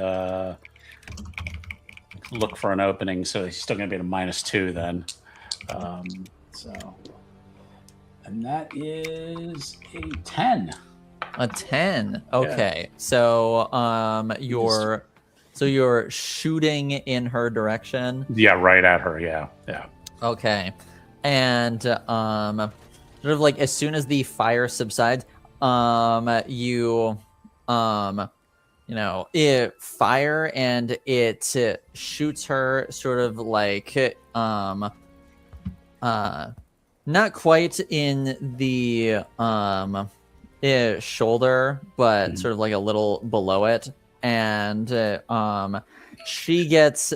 Speaker 2: look for an opening. So he's still going to be at a -2 then. And that is a 10.
Speaker 1: A 10. Okay. Yeah. So you're shooting in her direction.
Speaker 2: Yeah, right at her. Yeah.
Speaker 1: Okay. And sort of like as soon as the fire subsides, it fire and it shoots her sort of like not quite in the shoulder, but sort of like a little below it, and she gets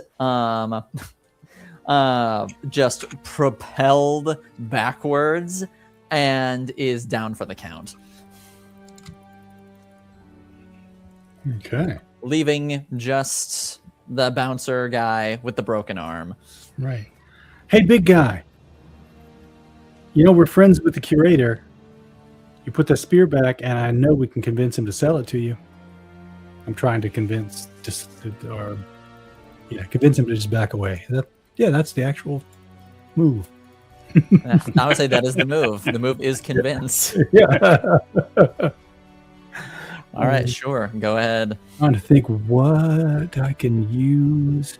Speaker 1: just propelled backwards and is down for the count.
Speaker 3: Okay.
Speaker 1: Leaving just the bouncer guy with the broken arm.
Speaker 3: Right. Hey, big guy. You know, we're friends with the curator. You put that spear back, and I know we can convince him to sell it to you. I'm trying to convince him to just back away. That's the actual move.
Speaker 1: I would say that is the move. The move is convince.
Speaker 3: Yeah.
Speaker 1: All right, sure. Go ahead.
Speaker 3: I'm trying to think what I can use.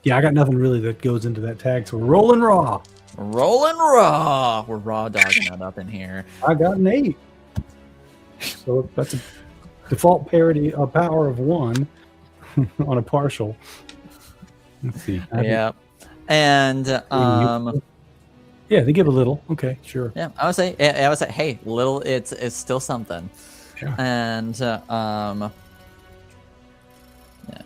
Speaker 3: Yeah, I got nothing really that goes into that tag, so we're rolling raw.
Speaker 1: Rolling raw. We're raw dogging it up in here.
Speaker 3: I got an 8. So that's a default parity, a power of 1 on a partial. Let's see.
Speaker 1: Yeah. And
Speaker 3: yeah, they give a little. Okay, sure.
Speaker 1: Yeah, I would say hey, little it's still something.
Speaker 3: Yeah.
Speaker 1: And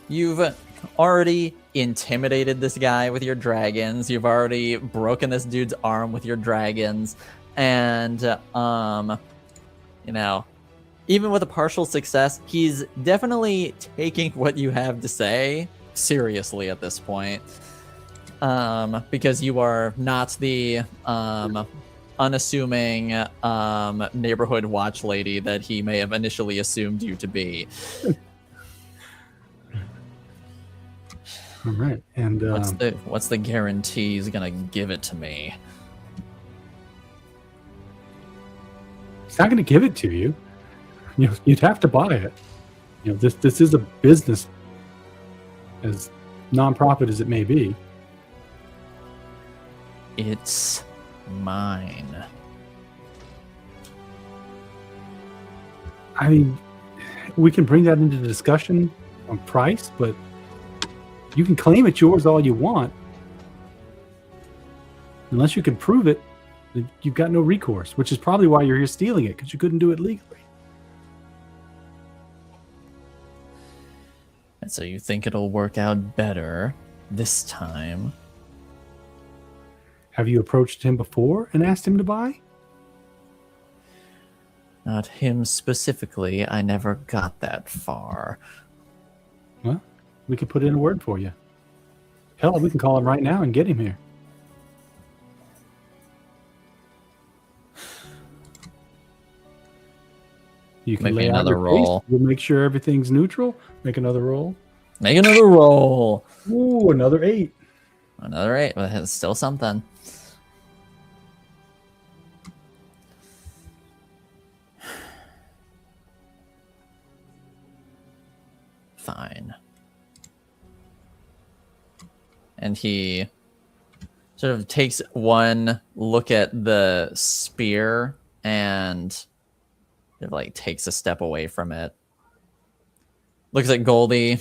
Speaker 1: you've already intimidated this guy with your dragons. You've already broken this dude's arm with your dragons, and even with a partial success, he's definitely taking what you have to say seriously at this point, because you are not the unassuming neighborhood watch lady that he may have initially assumed you to be.
Speaker 3: All right, and
Speaker 1: what's the guarantee he's gonna give it to me?
Speaker 3: He's not going to give it to you. You'd have to buy it. This is a business, as non-profit as it may be.
Speaker 1: It's mine.
Speaker 3: I mean, we can bring that into the discussion on price, but you can claim it's yours all you want. Unless you can prove it, you've got no recourse, which is probably why you're here stealing it, because you couldn't do it legally.
Speaker 1: And so you think it'll work out better this time?
Speaker 3: Have you approached him before and asked him to buy?
Speaker 1: Not him specifically. I never got that far.
Speaker 3: Well, we could put in a word for you. Hell, we can call him right now and get him here. You can
Speaker 1: Make me
Speaker 3: lay out
Speaker 1: another
Speaker 3: your case.
Speaker 1: roll.
Speaker 3: We'll make sure everything's neutral. Make another roll.
Speaker 1: Make another roll.
Speaker 3: Ooh, another 8.
Speaker 1: Another 8, but it's still something. Fine. And he sort of takes one look at the spear and it like takes a step away from it. Looks at Goldie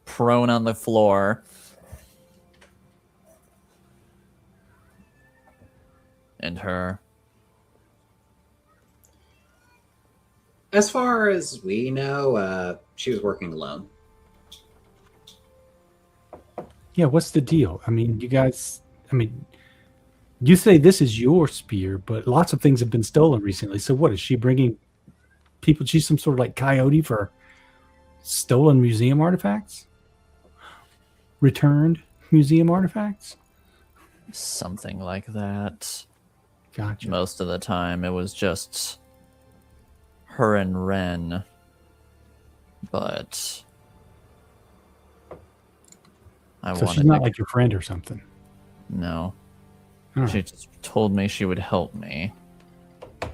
Speaker 1: prone on the floor. And her.
Speaker 4: As far as we know, she was working alone.
Speaker 3: Yeah, what's the deal? I mean, you say this is your spear, but lots of things have been stolen recently. So what, is she bringing people? She's some sort of like coyote for stolen museum artifacts? Returned museum artifacts?
Speaker 1: Something like that.
Speaker 3: Gotcha.
Speaker 1: Most of the time, it was just her and Ren. But
Speaker 3: So she's not like your friend or something?
Speaker 1: No.
Speaker 3: Huh.
Speaker 1: She just told me she would help me.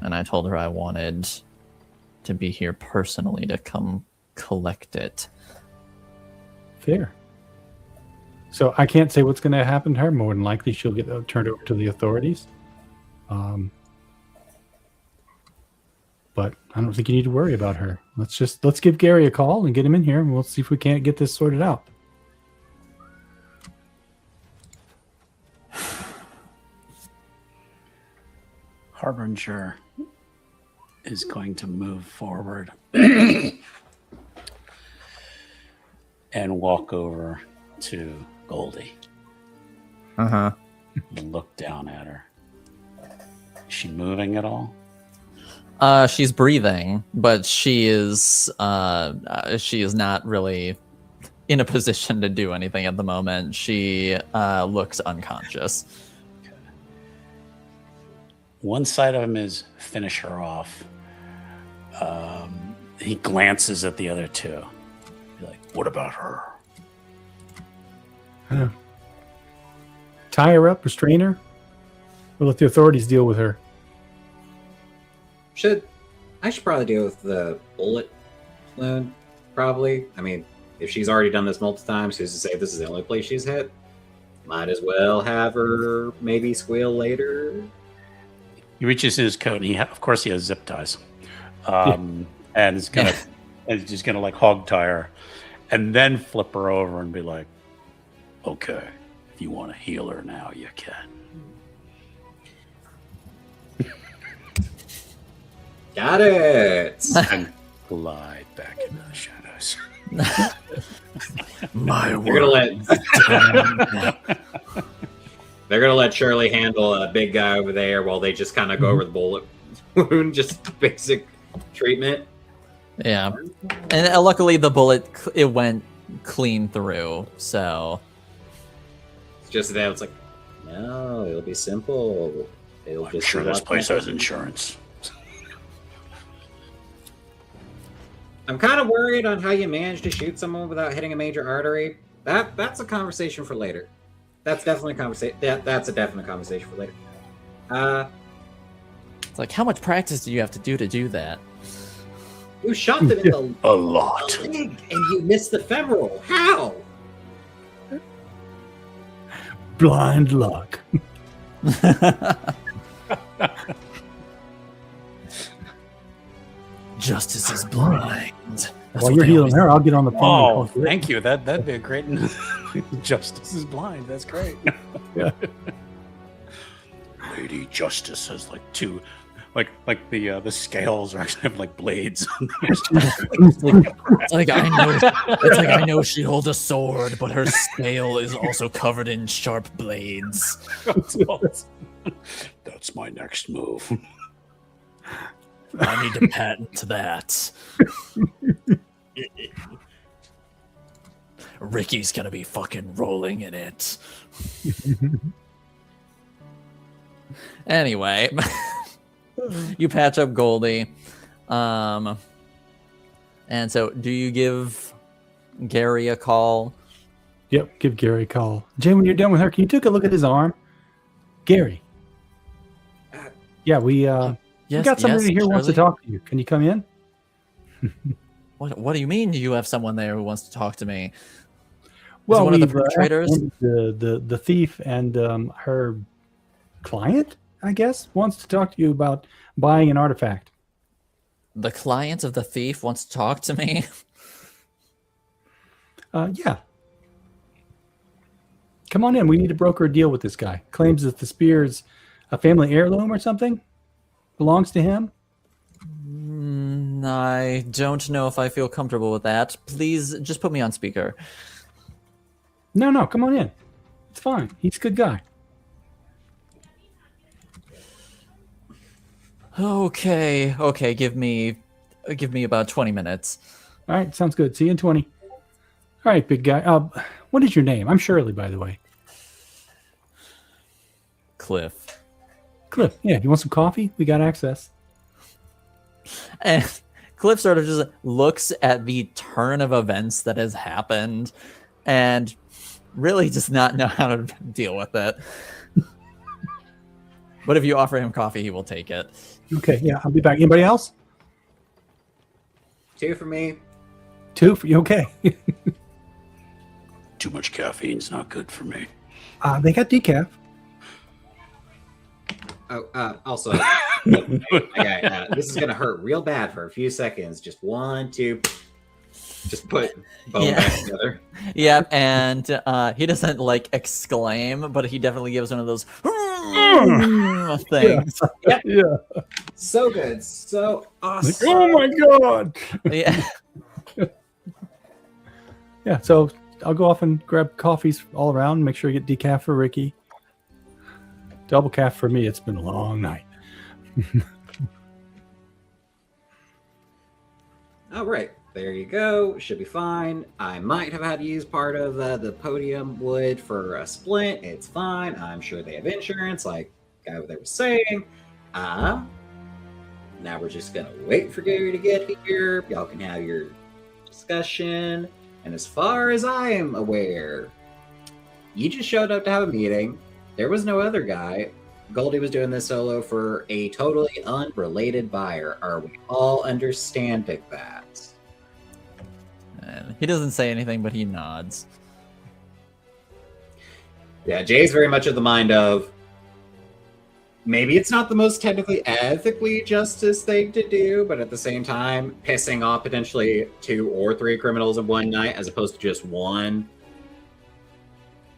Speaker 1: And I told her I wanted to be here personally to come collect it.
Speaker 3: Fair. So I can't say what's going to happen to her. More than likely, she'll get turned over to the authorities. But I don't think you need to worry about her. Let's give Gary a call and get him in here, and we'll see if we can't get this sorted out.
Speaker 2: Harbinger is going to move forward and walk over to Goldie
Speaker 1: Uh-huh.
Speaker 2: and look down at her. Is she moving at all?
Speaker 1: She's breathing, but she is not really in a position to do anything at the moment. She looks unconscious.
Speaker 2: Okay. One side of him is finish her off. He glances at the other two. He's like, what about her?
Speaker 3: Tie her up, restrain her. We'll let the authorities deal with her.
Speaker 4: I should probably deal with the bullet wound, probably. I mean, if she's already done this multiple times, who's to say this is the only place she's hit? Might as well have her maybe squeal later.
Speaker 2: He reaches in his coat, and of course he has zip ties, and is gonna and just gonna like hog tie her, and then flip her over and be like, "Okay, if you want to heal her now, you can."
Speaker 4: Got it.
Speaker 2: And glide back into the shadows.
Speaker 1: My
Speaker 4: They're gonna let Shirley handle a big guy over there while they just kind of go over the bullet wound, just basic treatment.
Speaker 1: Yeah, and luckily the bullet it went clean through. So
Speaker 4: It's just that it's like, no, it'll be simple. It'll
Speaker 2: I'm
Speaker 4: just
Speaker 2: sure
Speaker 4: be
Speaker 2: this
Speaker 4: like
Speaker 2: place
Speaker 4: that.
Speaker 2: has insurance.
Speaker 4: I'm kind of worried on how you managed to shoot someone without hitting a major artery. That's a conversation for later. That's definitely a conversation. That's a definite conversation for later.
Speaker 1: it's like, how much practice do you have to do that?
Speaker 4: You shot them in the
Speaker 2: A lot.
Speaker 4: leg and you missed the femoral. How?
Speaker 3: Blind luck.
Speaker 1: Justice is blind. That's
Speaker 3: While
Speaker 1: what
Speaker 3: you're
Speaker 1: they
Speaker 3: healing
Speaker 1: always
Speaker 3: her, I'll get on the phone.
Speaker 2: Oh,
Speaker 3: and call
Speaker 2: thank you. That'd be a great. Justice is blind. That's great.
Speaker 3: Yeah.
Speaker 2: Lady Justice has like two like the scales actually have like blades.
Speaker 1: It's like I know she holds a sword, but her scale is also covered in sharp blades.
Speaker 2: That's my next move.
Speaker 1: I need to patent that. Ricky's gonna be fucking rolling in it. Anyway, you patch up Goldie. And so do you give Gary a call?
Speaker 3: Yep, give Gary a call. Jay, when you're done with her, can you take a look at his arm? Gary. Yeah, we got somebody here who wants to talk to you. Can you come in?
Speaker 1: What do you mean you have someone there who wants to talk to me?
Speaker 3: Well,
Speaker 1: one of the perpetrators?
Speaker 3: The thief and her client, I guess, wants to talk to you about buying an artifact.
Speaker 1: The client of the thief wants to talk to me?
Speaker 3: Yeah. Come on in. We need to broker a deal with this guy. Claims that the spear's a family heirloom or something. Belongs to him.
Speaker 1: I don't know if I feel comfortable with that. Please just put me on speaker.
Speaker 3: No, come on in. It's fine. He's a good guy.
Speaker 1: Okay. Give me about 20 minutes.
Speaker 3: All right, sounds good. See you in 20. All right, big guy. What is your name? I'm Shirley, by the way.
Speaker 1: Cliff.
Speaker 3: Yeah, you want some coffee? We got access.
Speaker 1: And Cliff sort of just looks at the turn of events that has happened and really does not know how to deal with it. But if you offer him coffee, he will take it.
Speaker 3: Okay, yeah, I'll be back. Anybody else?
Speaker 4: 2 for me.
Speaker 3: 2 for you? Okay.
Speaker 2: Too much caffeine's not good for me.
Speaker 3: They got decaf.
Speaker 4: Oh, also, okay, this is gonna hurt real bad for a few seconds. Just 1, 2, just put bone back together.
Speaker 1: Yeah, and he doesn't like exclaim, but he definitely gives one of those things.
Speaker 3: Yeah.
Speaker 4: So good, so awesome.
Speaker 3: Oh my god.
Speaker 1: Yeah.
Speaker 3: Yeah, so I'll go off and grab coffees all around. Make sure I get decaf for Ricky. Double calf for me. It's been a long night.
Speaker 4: All right, there you go. Should be fine. I might have had to use part of the podium wood for a splint. It's fine. I'm sure they have insurance, like guy they were saying. Now we're just gonna wait for Gary to get here. Y'all can have your discussion. And as far as I am aware, you just showed up to have a meeting. There was no other guy. Goldie was doing this solo for a totally unrelated buyer. Are we all understanding that?
Speaker 1: And he doesn't say anything, but he nods.
Speaker 4: Yeah, Jay's very much of the mind of maybe it's not the most technically ethically justice thing to do, but at the same time, pissing off potentially 2 or 3 criminals in one night as opposed to just one.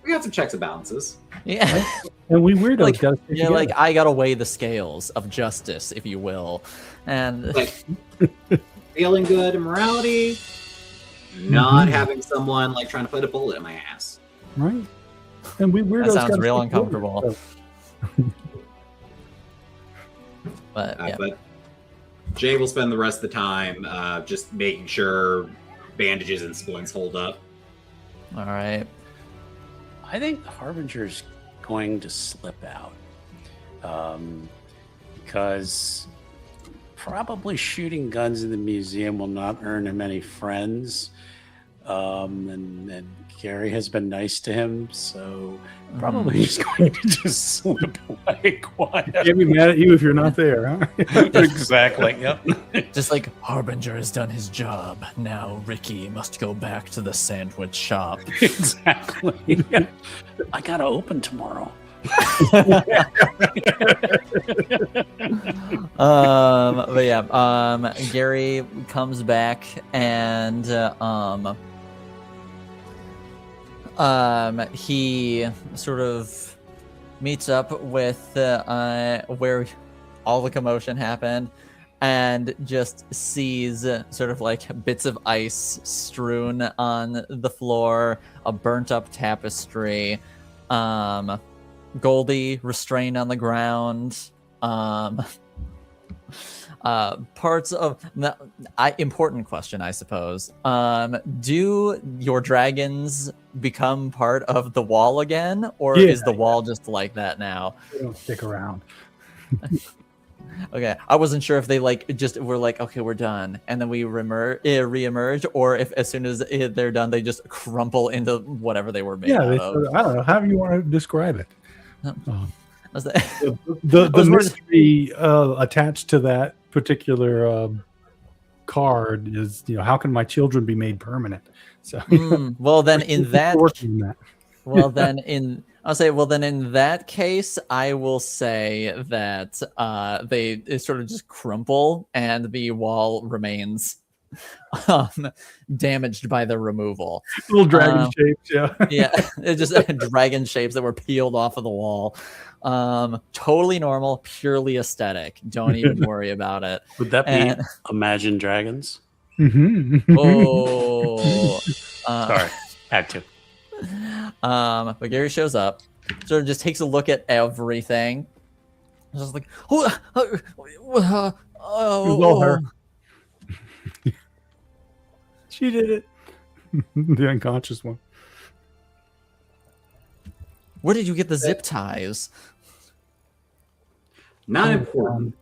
Speaker 4: We got some checks and balances.
Speaker 1: Yeah.
Speaker 3: And we weirdos
Speaker 1: like,
Speaker 3: gotta stay together.
Speaker 1: like I gotta weigh the scales of justice, if you will. And
Speaker 4: Like feeling good in morality, not having someone like trying to put a bullet in my ass.
Speaker 3: Right. And we weirdos
Speaker 1: that sounds
Speaker 3: gotta
Speaker 1: real
Speaker 3: stay together,
Speaker 1: uncomfortable.
Speaker 3: so.
Speaker 1: But yeah.
Speaker 4: But Jay will spend the rest of the time just making sure bandages and splints hold up.
Speaker 1: All right.
Speaker 2: I think the Harbinger's going to slip out because probably shooting guns in the museum will not earn him any friends. And Gary has been nice to him, so probably he's going to just slip away quietly.
Speaker 3: Can't be mad at you if you're not there, huh?
Speaker 2: Exactly. Yep.
Speaker 1: Just like Harbinger has done his job, now Ricky must go back to the sandwich shop.
Speaker 2: Exactly. Yeah. I gotta open tomorrow.
Speaker 1: But yeah, Gary comes back and he sort of meets up with where all the commotion happened, and just sees sort of like bits of ice strewn on the floor, a burnt up tapestry, Goldie restrained on the ground, parts of important question, I suppose. Do your dragons become part of the wall again, or is the wall just like that now?
Speaker 3: They don't stick around.
Speaker 1: Okay, I wasn't sure if they just were like, okay, we're done, and then we reemerge, or if as soon as they're done, they just crumple into whatever they were made out of.
Speaker 3: I don't know. However you want to describe it.
Speaker 1: Was that-
Speaker 3: The mystery attached to that particular card is, how can my children be made permanent? So,
Speaker 1: well, then in that,
Speaker 3: well,
Speaker 1: then in that case, I will say that they sort of just crumple and the wall remains damaged by the removal.
Speaker 3: Little dragon shapes, yeah.
Speaker 1: Yeah, it's just dragon shapes that were peeled off of the wall. Totally normal, purely aesthetic. Don't even worry about it.
Speaker 2: Would that be Imagine Dragons?
Speaker 1: Oh,
Speaker 2: sorry, had to.
Speaker 1: But Gary shows up, sort of just takes a look at everything. Just like,
Speaker 3: It was all her. She did it. The unconscious one.
Speaker 1: Where did you get the zip ties?
Speaker 4: Not important.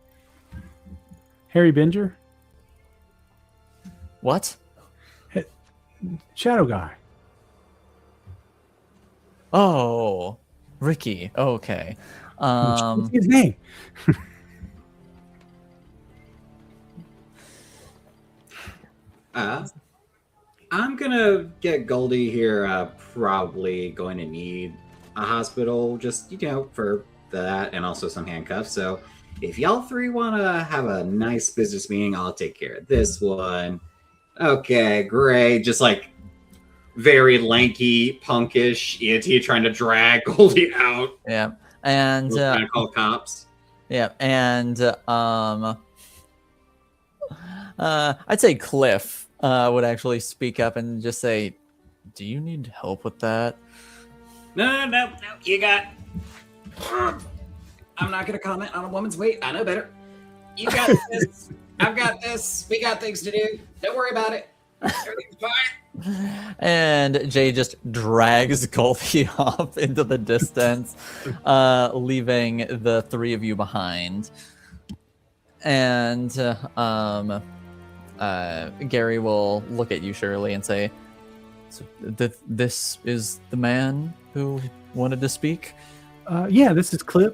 Speaker 3: Harry Binger?
Speaker 1: What?
Speaker 3: Shadow guy.
Speaker 1: Oh, Ricky. Okay.
Speaker 3: What's his name?
Speaker 4: I'm gonna get Goldie here. Probably going to need a hospital, just for that, and also some handcuffs. So if y'all three want to have a nice business meeting, I'll take care of this one. Okay, great. Just like very lanky, punkish ENT trying to drag Goldie out.
Speaker 1: Yeah, and
Speaker 4: trying to call cops.
Speaker 1: Yeah, and I'd say Cliff would actually speak up and just say, "Do you need help with that?"
Speaker 4: No, you got... I'm not going to comment on a woman's weight. I know better. You got this. I've got this. We got things to do. Don't worry about it. Everything's fine.
Speaker 1: And Jay just drags Goldie off into the distance, leaving the three of you behind. And Gary will look at you, Shirley, and say, "So this is the man who wanted to speak?"
Speaker 3: Yeah, this is Cliff.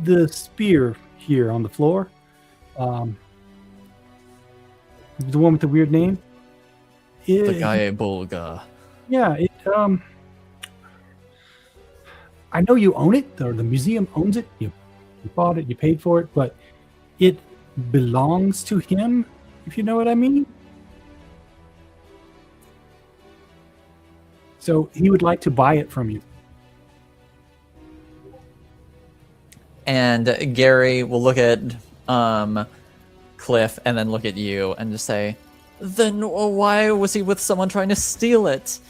Speaker 3: The spear here on the floor. The one with the weird name.
Speaker 1: The guy Bulga.
Speaker 3: Yeah, I know you own it, or the museum owns it. You bought it, you paid for it, but it belongs to him, if you know what I mean. So he would like to buy it from you.
Speaker 1: And Gary will look at Cliff and then look at you and just say, "Then why was he with someone trying to steal it?"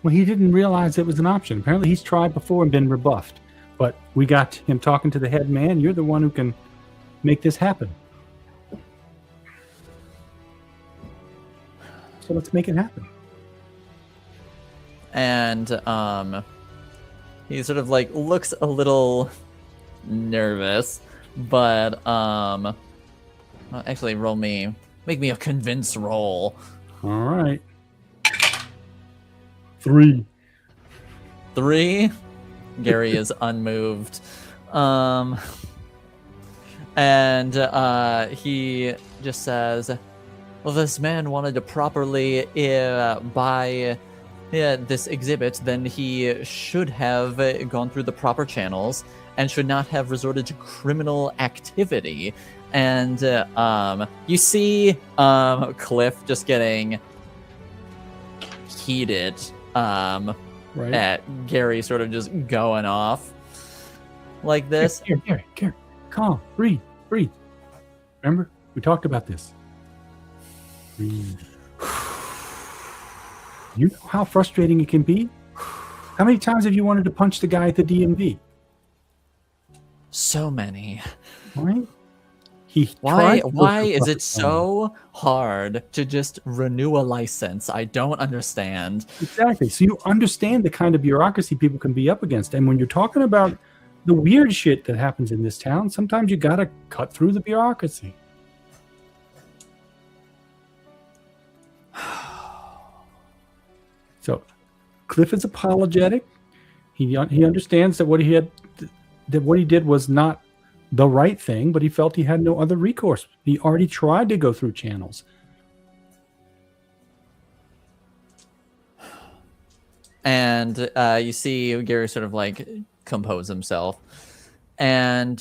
Speaker 3: Well, he didn't realize it was an option. Apparently he's tried before and been rebuffed. But we got him talking to the head man. You're the one who can make this happen. So let's make it happen.
Speaker 1: And he sort of like looks a little nervous, but well, actually make me a convince roll.
Speaker 3: All right. 3.
Speaker 1: Gary is unmoved. And he just says, "Well, this man wanted to properly buy this exhibit, then he should have gone through the proper channels and should not have resorted to criminal activity." And you see Cliff just getting heated
Speaker 3: Right.
Speaker 1: at Gary sort of just going off. like this.
Speaker 3: Gary, calm, breathe. Remember, we talked about this. Breathe. You know how frustrating it can be? How many times have you wanted to punch the guy at the DMV?
Speaker 1: So many.
Speaker 3: Right?
Speaker 1: Why is it so hard to just renew a license? I don't understand.
Speaker 3: Exactly. So you understand the kind of bureaucracy people can be up against. And when you're talking about the weird shit that happens in this town, sometimes you got to cut through the bureaucracy. So Cliff is apologetic. He understands that what he did was not the right thing, but he felt he had no other recourse. He already tried to go through channels.
Speaker 1: And you see Gary sort of like compose himself, and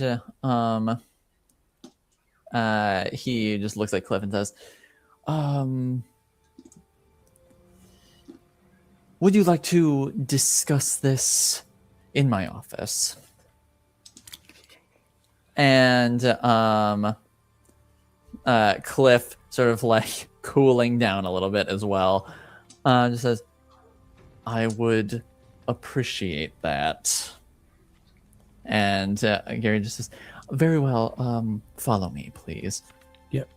Speaker 1: he just looks at Cliff and says, would you like to discuss this in my office? And Cliff, sort of like cooling down a little bit as well, just says, I would appreciate that. And Gary just says, very well, follow me, please.
Speaker 3: Yep.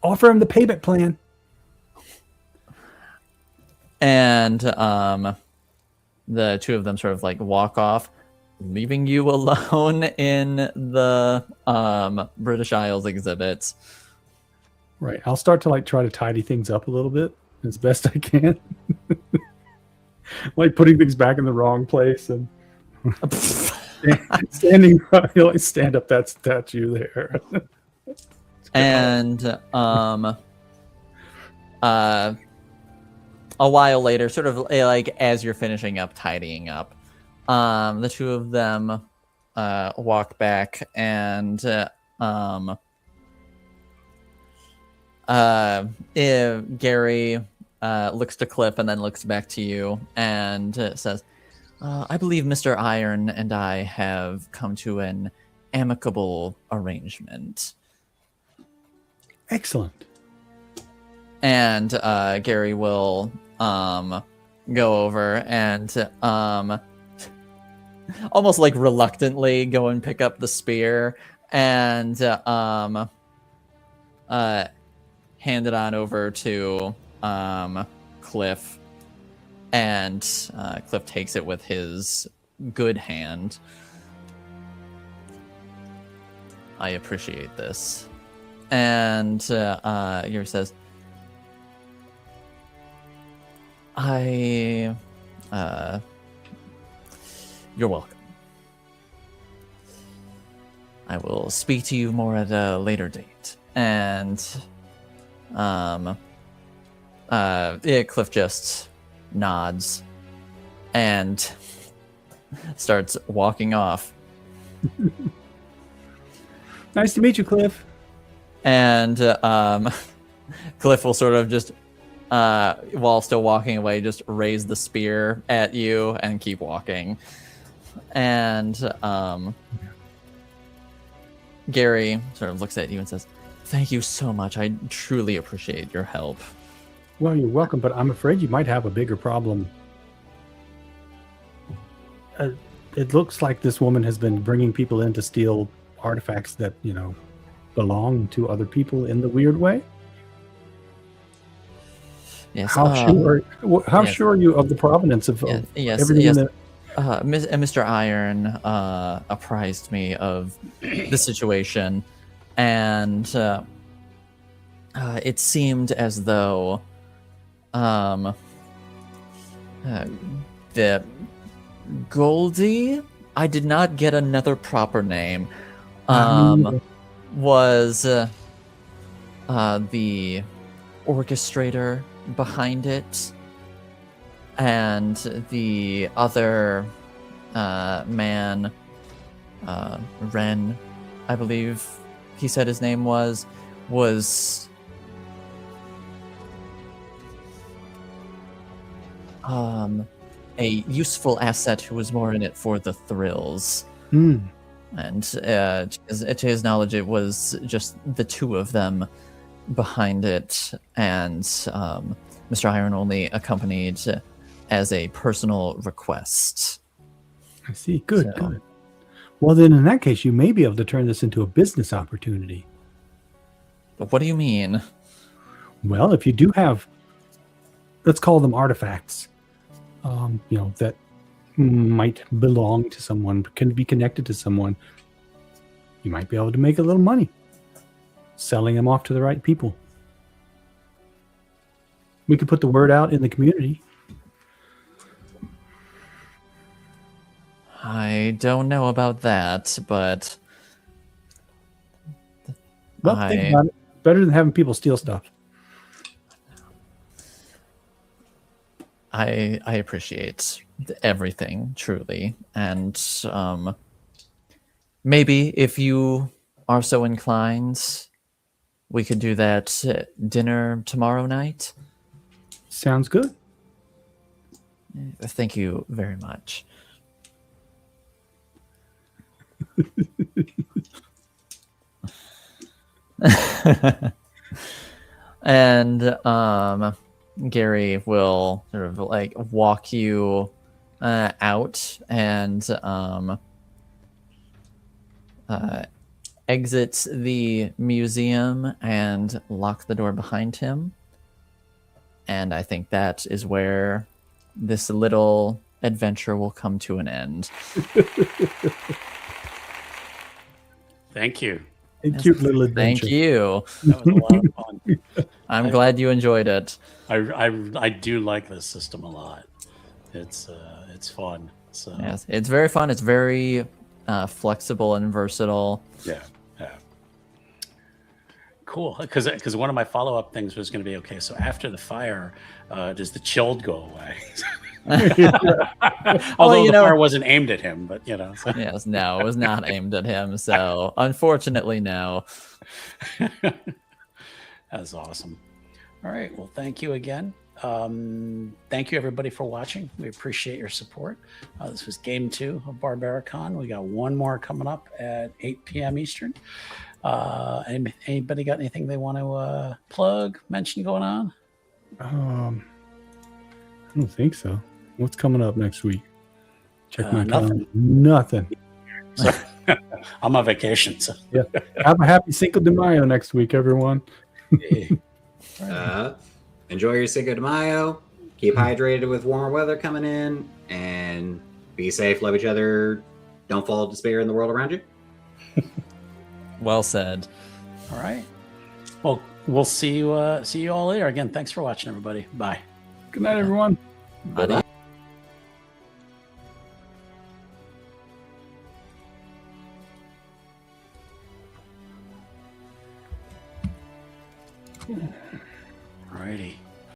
Speaker 3: Offer him the payment plan.
Speaker 1: And the two of them sort of like walk off, leaving you alone in the British Isles exhibits.
Speaker 3: Right. I'll start to like try to tidy things up a little bit as best I can. Like putting things back in the wrong place and standing like stand up that statue there.
Speaker 1: And a while later, sort of like as you're finishing up tidying up, the two of them walk back, and Gary looks to Cliff and then looks back to you and says, I believe Mr. Iron and I have come to an amicable arrangement.
Speaker 3: Excellent.
Speaker 1: And Gary will go over and almost like reluctantly go and pick up the spear and hand it on over to Cliff. And Cliff takes it with his good hand. I appreciate this. And Gary says, you're welcome. I will speak to you more at a later date. And Cliff just nods and starts walking off.
Speaker 3: Nice to meet you, Cliff.
Speaker 1: And Cliff will sort of just, while still walking away, just raise the spear at you and keep walking. And Gary sort of looks at you and says, thank you so much. I truly appreciate your help.
Speaker 3: Well, you're welcome, but I'm afraid you might have a bigger problem. It looks like this woman has been bringing people in to steal artifacts that, belong to other people in the weird way.
Speaker 1: Yes.
Speaker 3: How sure are you of the provenance of everything?
Speaker 1: Yes.
Speaker 3: In
Speaker 1: Mr. Iron apprised me of the situation, and it seemed as though the Goldie, I did not get another proper name, was the orchestrator behind it, and the other man, Ren, I believe he said his name was a useful asset who was more in it for the thrills.
Speaker 3: Hmm.
Speaker 1: And to his knowledge, it was just the two of them behind it, and Mr. Iron only accompanied as a personal request.
Speaker 3: I see. Good,
Speaker 1: So-
Speaker 3: good. Well, then in that case, you may be able to turn this into a business opportunity.
Speaker 1: But what do you mean?
Speaker 3: Well, if you do have, let's call them artifacts, that might belong to someone, can be connected to someone, you might be able to make a little money selling them off to the right people. We could put the word out in the community.
Speaker 1: I don't know about that, but
Speaker 3: Well, think about it. Better than having people steal stuff.
Speaker 1: I appreciate everything, truly. And maybe if you are so inclined, we could do that dinner tomorrow night.
Speaker 3: Sounds good.
Speaker 1: Thank you very much. And Gary will sort of like walk you out and exit the museum and lock the door behind him. And I think that is where this little adventure will come to an end.
Speaker 2: Thank you.
Speaker 3: A cute little adventure.
Speaker 1: Thank you.
Speaker 2: That was a lot of fun.
Speaker 1: I'm glad you enjoyed it.
Speaker 2: I do like this system a lot. It's fun. So
Speaker 1: Yes, it's very fun. It's very flexible and versatile.
Speaker 2: yeah. Cool. Because one of my follow-up things was going to be, okay, so after the fire, does the chilled go away? Although the fire wasn't aimed at him, but so.
Speaker 1: Yes, no, it was not aimed at him. So unfortunately, no.
Speaker 2: That's awesome. All right. Well, thank you again. Thank you everybody for watching. We appreciate your support. This was game 2 of Barbaricon. We got one more coming up at 8 p.m. Eastern. Anybody got anything they want to plug, mention going on?
Speaker 3: I don't think so. What's coming up next week? Check my calendar. Nothing.
Speaker 2: So, I'm on vacation. So.
Speaker 3: Yeah. Have a happy Cinco de Mayo next week, everyone.
Speaker 4: Enjoy your Cinco de Mayo. Keep hydrated with warmer weather coming in, and be safe. Love each other. Don't fall despair in the world around you.
Speaker 1: Well said.
Speaker 2: All right. Well, we'll see you all later. Again, thanks for watching, everybody. Bye.
Speaker 3: Good night, everyone.
Speaker 1: Bye.
Speaker 2: Alrighty.